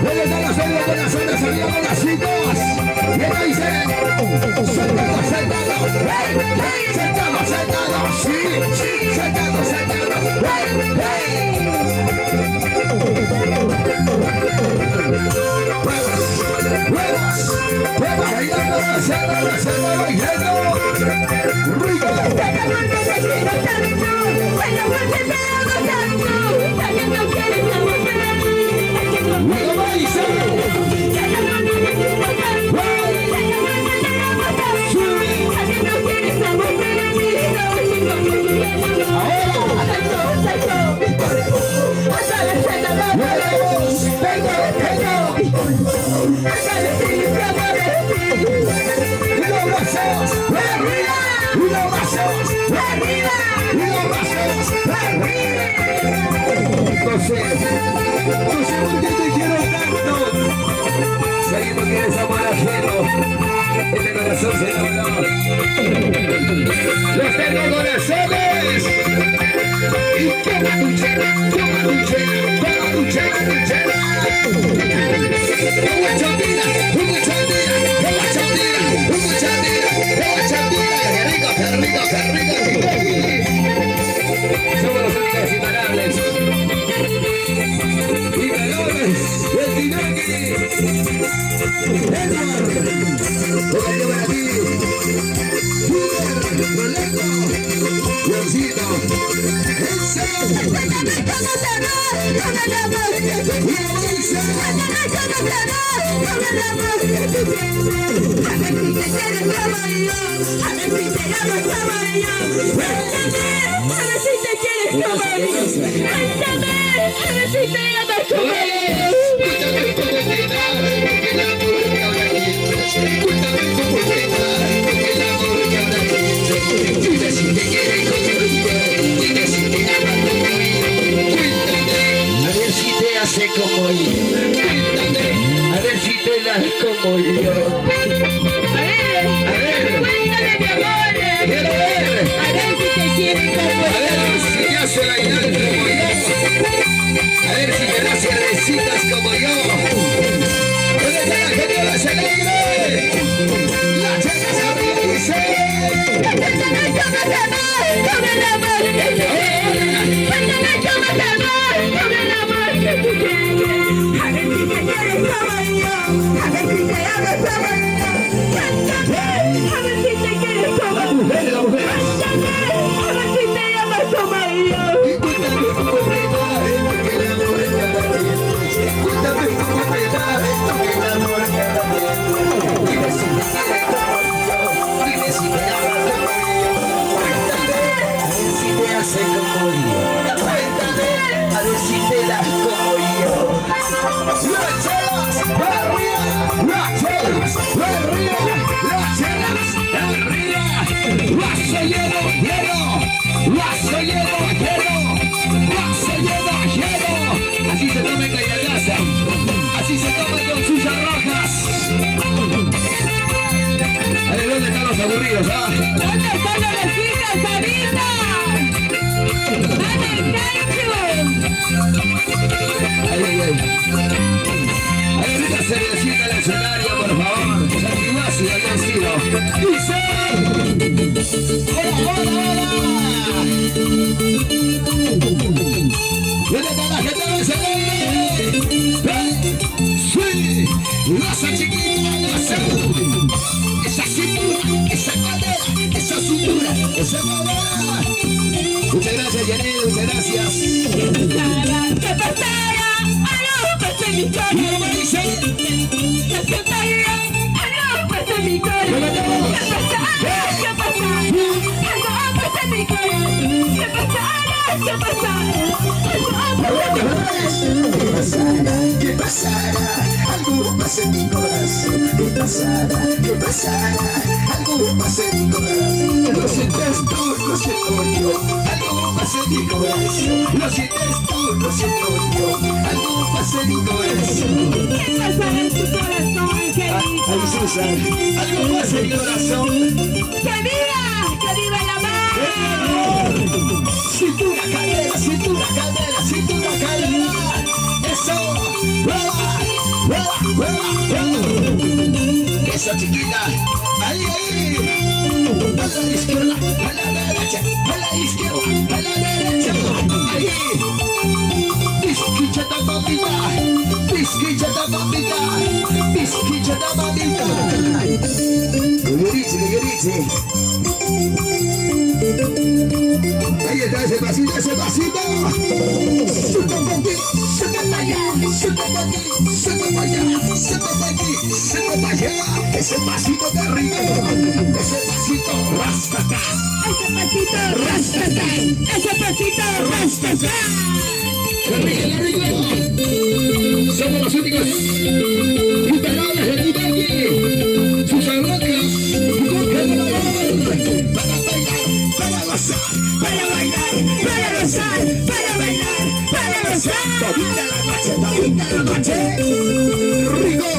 ¿Dónde están los tengo corazones? ¡Arriba con las chicas! Y ella dice: ¡sentado, sentado! ¡Hey, hey! ¡Sentado, sentado! ¡Sí, sí! ¡Sentado, sentado! ¡Hey, hey! ¡Huevos! ¡Huevos! ¡Huevos! ¡Bailando, bailando, bailando! ¡Rico! No sé por qué te quiero tanto. Seguimos que eres amor ajeno. Este corazón se enamoró. Los tengo corazones. Y toma tu chela, toma tu chela, toma tu chela, tu chela. Toma chandira, toma chandira, toma chandira, toma chandira, toma chandira. Qué rico, qué rico, qué rico, qué rico. Somos los únicos imparables. Y Melones, el Tinoqui, Edward, tocaría para ti, Junior, Rolando, Leoncito, Elsa, como yo, a ver si te das como yo. A ver, cuéntame mi amor. Quiero ver. A ver si te quieres como yo. A ver si te hace bailar como yo. A ver si te das cervecitas como yo. ¿Dónde está la gente de la celebre? La chica se arriba dice. Así se toma en Cayacasa, así se toma con sus rojas. Ahí, ¿dónde están los aburridos, ah? ¿Dónde están las vecinas, Sarita? ¡Van el cancho! Hay una cervecita en el escenario, por favor. Santiago y al estilo. ¡Dice! ¡Hola! ¿Dónde está la gente del escenario? ¡Sí! ¡Raza chiquita! ¡Raza! ¡Esa cintura! ¡Esa cadera! ¡Esa cintura! ¡Esa cadera! Muchas gracias, Yanel. Muchas gracias. ¿Qué pasará? ¡Aló, pasa mi cara! ¿Cómo dice? ¿Qué pasará? ¡Aló, pasa mi cara! ¿Qué pasará? ¿Qué pasará? ¡Aló, pasa mi cara! ¿Qué pasará? ¿Qué pasará? ¿Qué pasará? Algo pasa en mi corazón. ¿Qué pasará? ¿Qué pasará? Algo pasa en mi corazón. Lo sientes tú, lo siento yo. Algo pasa en mi corazón. Lo sientes tú, lo siento yo. Algo pasa en mi corazón. ¿Qué pasará en tu corazón, Angelita? Ay, Susan, algo pasa en mi corazón. ¡Que viva! ¡Que viva la mar! Cintura, cadera, cintura, cadera, cintura, cadera. Eso, ¡rueda! Eso, chiquita. Ahí. A la izquierda, a la derecha, a la izquierda, a la derecha. Ahí. Pisquicha da mamita, pisquicha da mamita, pisquicha da mamita. Que ahí está ese pasito, ese pasito. Suelta para aquí, suelta para allá, suelta para aquí, suelta para allá, suelta para aquí, suelta para allá. Ese pasito de arriba, ese pasito rastata. ¡Ese pasito rastata! ¡Ese pasito rastata! ¡Arriba! Somos los únicos imparables de Titaki. Sus arrocas, Para gozar, para bailar, para gozar, para bailar, para gozar. Todita la noche. Rigo.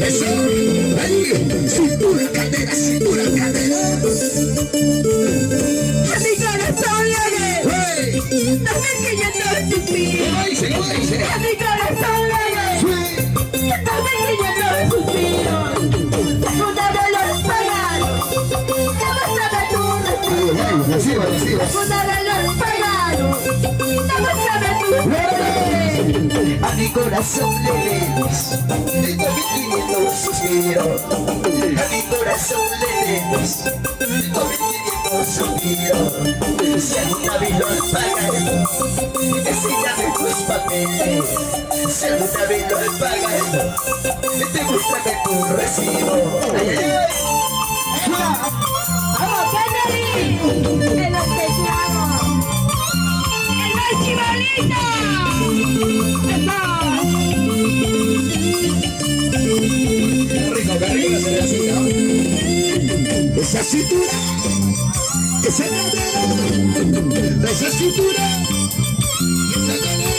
Eso. Ahí, cintura, cadera. ¡A mi corazón le dé! Hey. ¡No sé que yo no suspiro! ¿Cómo dice? ¡A mi corazón le dé! ¡No sé que yo no suspiro! ¡Segunda de los paganos! ¡Ya vas a ver tu recibo! Reciba. ¡Segunda de los paganos! ¡Ya vas a ver tu recibo! A mi corazón le debes, estoy pidiendo un suspiro. A mi corazón le debes, estoy pidiendo un suspiro. Si alguna vez lo pagaré, enséñame tus papeles. Si alguna vez lo pagaré, demuéstrame tu recibo. ¡Vamos, Kennedy! ¡De los que te amo! ¡El más chibolito! Qué rico la cervecita. Esa cintura, esa cadera, esa cintura, esa cadera.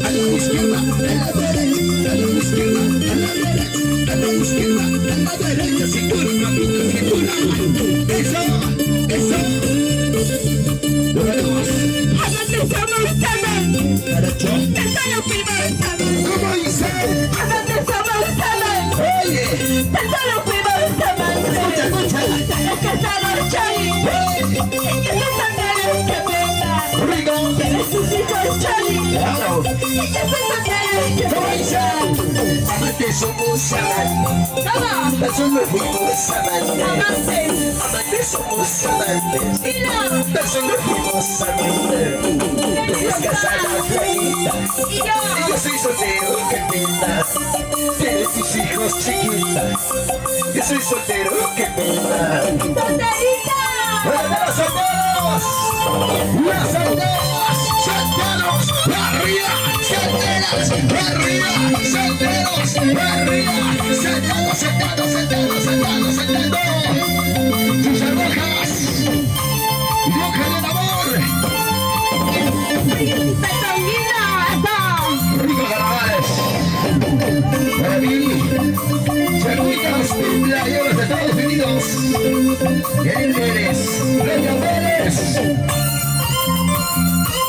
A la izquierda, a la derecha, a la izquierda, a la derecha, a la izquierda, a la derecha. Cintura, papito, cintura. Eso. Lo vemos. ¡Amante somos también! Derecho. ¡Te lo fuimos también! ¿Cómo dice? ¡Amante somos también! Oye. ¡Te lo fuimos también! Escucha. ¡Es que estamos Choli! ¡Es que tus ángeles que vengan! Rico. ¡Tienes tus hijos Choli! Claro. ¡Es que tus ángeles que ¿Cómo dice? vengan! Amantes somos amantes. ¡Vamos! Tan solo fuimos amantes. ¡Amantes! Amantes somos amantes. ¡Dilo! Tan solo fuimos amantes. Tienes casada clarita. ¡Y Y yo! yo soy soltero, qué pena. Tienes tus hijos chiquitas. Yo soy soltero, qué pena. ¡Solterita! ¡Los solteros! ¡Los solteros! arriba, solteros, arriba, sentados, sentados, sentados, sentados, sentados. Sus rojas, roja del amor. Ricos carnavales. Para mí, Chacuicas, playeros de Estados Unidos. ¿Quién eres? Reina Pérez.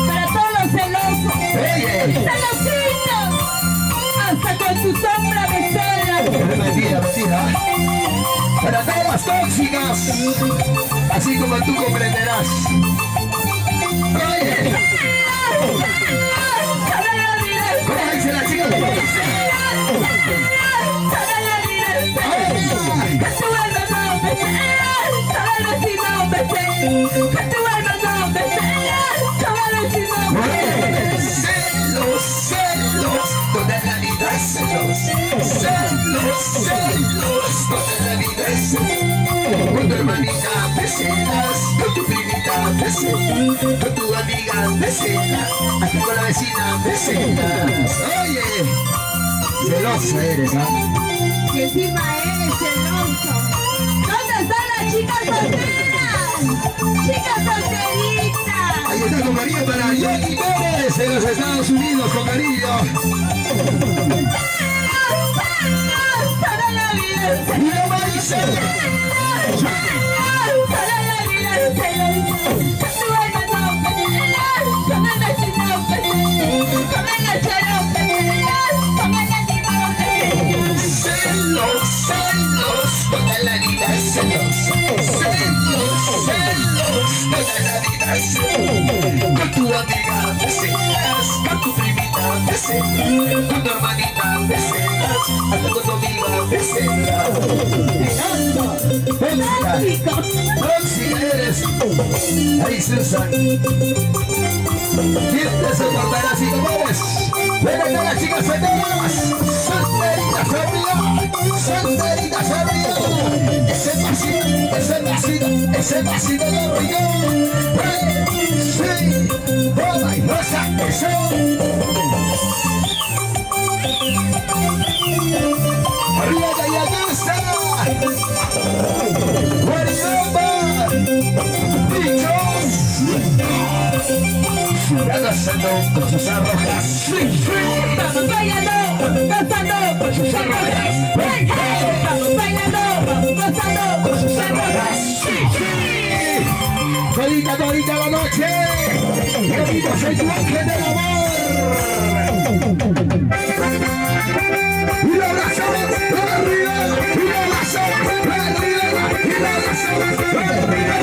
Para todos los celosos, Oye. celositos, hasta con tu sombra me celas. Mentira, mentira. Para todas las tóxicas, así como tú comprenderás. Oye. ¿Cómo dice la chica? ¿Cómo dice? Celos, celos, toda la vida es celos. Celos, celos, toda la vida es celos. Con tu hermanita te celas, con tu primita te celas, con tu amiga te celas, hasta con la vecina te celas. Oye, celosa eres, ¿ah? Y encima eres celoso. ¿Dónde están las chicas solteras? Chicas solteritas. Ahí está con María para Yogi Pérez en los Estados Unidos, con cariño. Toda la vida es Y no Marisa. Celos, celos, toda la vida es celos. Celos, celos, toda la vida es celos. Con tu amiga te celas, con tu primita te celas, con tu hermanita te celas, hasta con tu amiga te celas. Tóxica, tóxica eres. Ahí Susan. ¿Quién te soportará si no mueres? ¡Ven acá las chicas solteras! ¡Solteritas arriba! ¡Solteritas arriba! Ese pasito de rigor. Sí, toma y rosa, eso. Arriba de Ayagusa. Guaribamba. Bichos. Danzando con sus arrojas. Vamos bailando, danzando con sus arrojas. Vamos bailando, danzando con sus arrojas. Todita, todita la noche. Bonito soy tu ángel del amor. Y lo abrazamos arriba. Y lo abrazamos arriba. Y lo abrazamos arriba.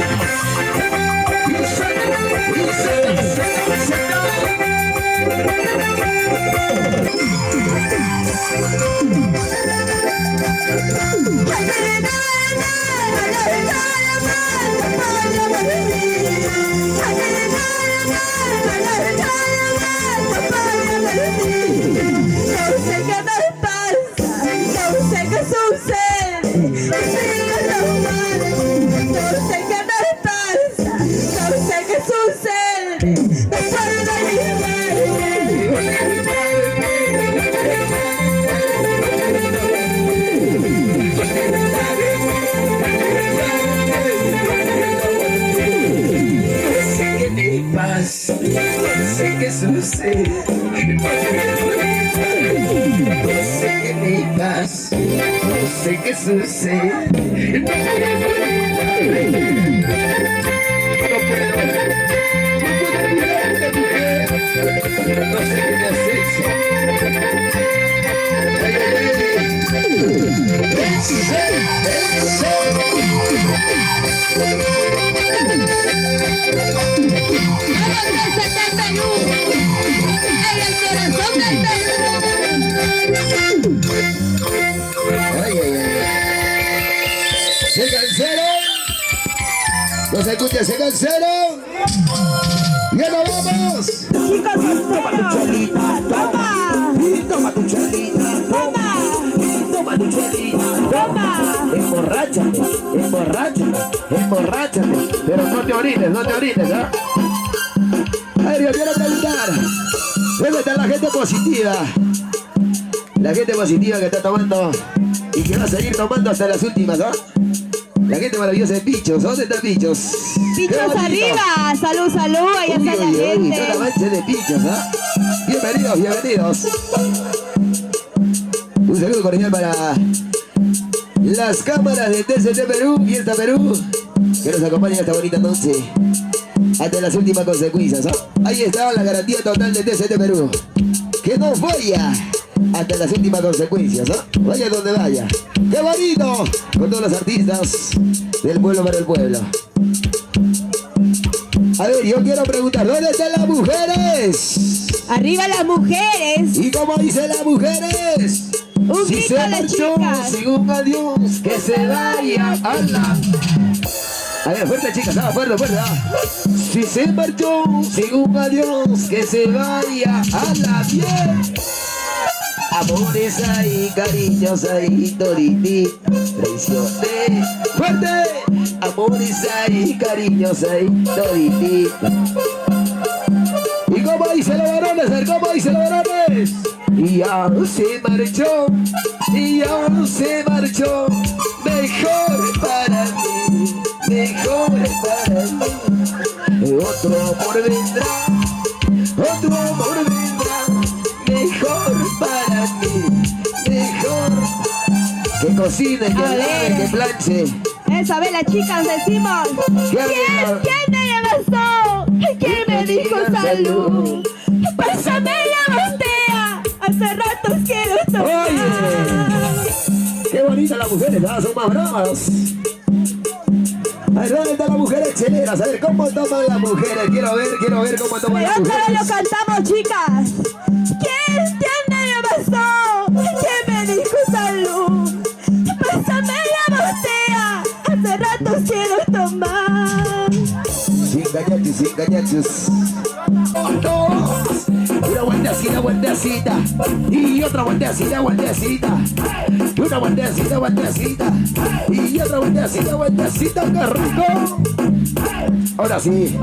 Y sé qué sucede. No sé qué me pasa, no sé qué sucede. No puedo olvidarte, mujer. No sé qué me has hecho. ¿Se cansaron? ¿Los escuchas? ¿Se cansaron? ¡Ya nos vamos! Chicos, toma tu chelita, toma. Toma tu chelita, toma. Toma tu chelita, toma. Emborráchate, emborráchate, emborráchate. Pero no te orines, ¿ah? Aéreo, quiero cantar. ¿Dónde está la gente positiva? La gente positiva que está tomando y que va a seguir tomando hasta las últimas, ¿no? La gente maravillosa de Pichos. ¿Dónde están Pichos? Pichos arriba. Salud, salud. Ahí está la gente. Toda la mancha de Pichos, ¿ah? Bienvenidos, bienvenidos. Un saludo cordial para las cámaras de TCT Perú, Fiesta Perú, que nos acompañan esta bonita noche hasta las últimas consecuencias, ¿no? Ahí está la garantía total de TCT Perú. Que no vaya hasta las últimas consecuencias, ¿no? Vaya donde vaya. ¡Qué bonito! Con todos los artistas del pueblo para el pueblo. A ver, yo quiero preguntar, ¿dónde están las mujeres? Arriba las mujeres. ¿Y cómo dicen las mujeres? Un Si grito se a las marchó chicas. sin un adiós, que se vaya a la... A ver, fuerte chicas, fuerte, fuerte. Si se marchó sin un adiós, que se vaya a la piel. Amores ahí, cariños ahí, todití, traicioné. ¡Fuerte! Amores ahí, cariños ahí, todití. ¿Y cómo dicen los varones? A ver, ¿cómo dicen los varones? Y ya se marchó, y ya se marchó. Mejor para mí, mejor para mí. Otro amor vendrá, otro amor vendrá. Mejor para mí, mejor. Que cocine, que lave, que planche. Esa vez las chicas decimos. ¿Quién me abrazó? ¿Quién me dijo salud? Pásame la botella. Hace rato quiero tomar. Oye, qué bonitas las mujeres, ¿no? Son más bravas. A ver, ¿dónde están las mujeres cheleras? A ver, ¿cómo toman las mujeres? Quiero ver cómo toman Pero las otra vez lo mujeres. cantamos, chicas. ¿Quién me abrazó? ¿Quién me dijo salud? Pásame la botella. Hace rato quiero tomar. Sin gañachos. Dos. Una vueltecita. Y otra vueltecita. Y una vueltecita. Y otra vueltecita, qué rico. Ahora sí.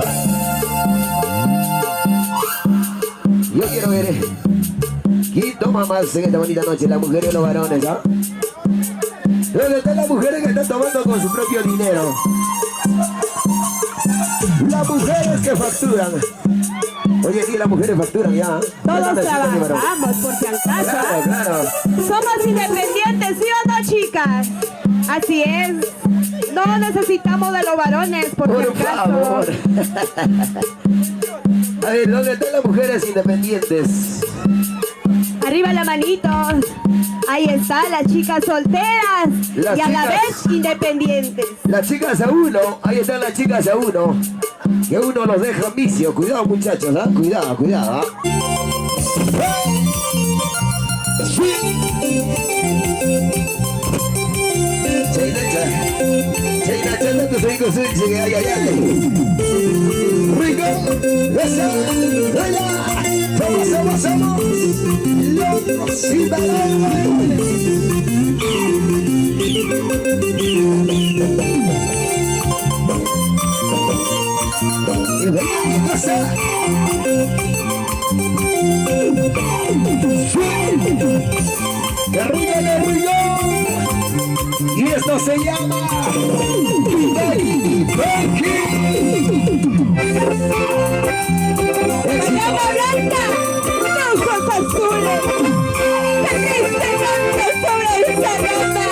Yo quiero ver quién toma más en esta bonita noche, las mujeres o los varones, ¿ah? ¿Dónde están las mujeres que están tomando con su propio dinero? Las mujeres que facturan. Hoy en día las mujeres facturan ya. Todos trabajamos, por si acaso. Claro. Somos independientes, ¿sí o no, chicas? Así es. No necesitamos de los varones, por si Por acaso. favor. A ver, ¿dónde están las mujeres independientes? Arriba la manitos. Ahí están las chicas solteras Las y a la chicas. vez independientes. Las chicas a uno, ahí están las chicas a uno. Que uno los deja en vicio. Cuidado, muchachos, ¿ah? Cuidado, ¿ah? Chaina, chanda, tus amigos, ay. Rico, esa, hola, somos locos y bailables. Y venga, cosa. ¡Qué rico! Y esto se llama Baby Becky. Llama blanca, ojos azules. Que triste canto sobre esa rata.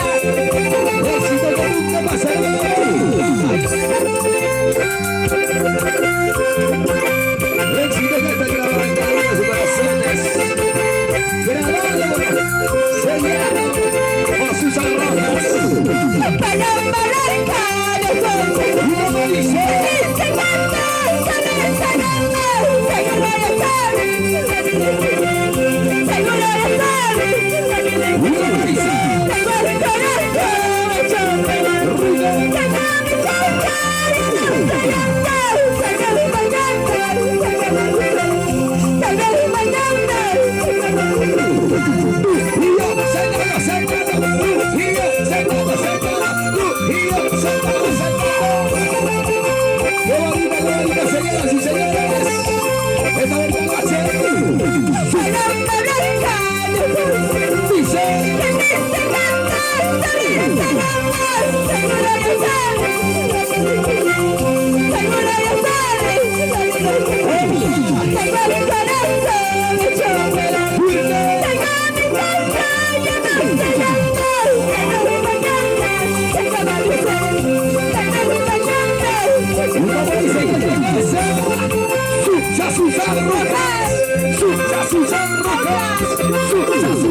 Éxito que nunca pasará. Éxito que está grabado en cada uno de sus corazones. Grabado, sellado por sus arrojas. Paloma blanca, los ojos. Y como dice, Triste canto rojas, sus chasis rojas, sus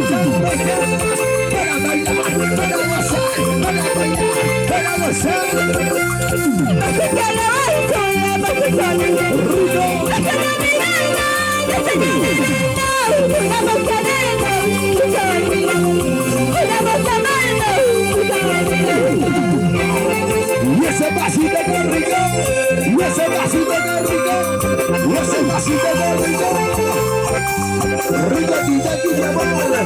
chasis rojas. Para bailar, para gozar, para bailar, para gozar. Y ese pasito que rico, y ese pasito que rico, y ese pasito que rico, rico tita tita bola.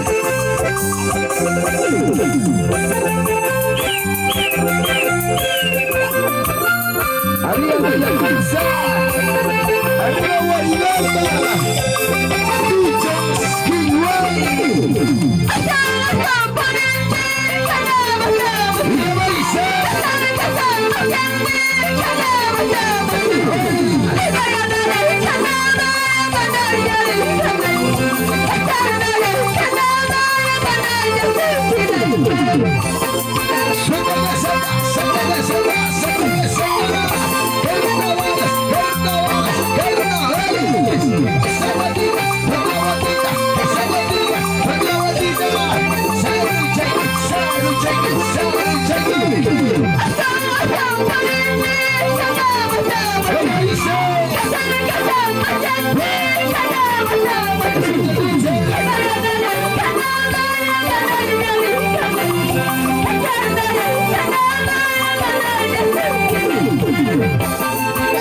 Arriba la pizza, arriba Guaribamba, Duchas, King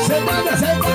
Semana,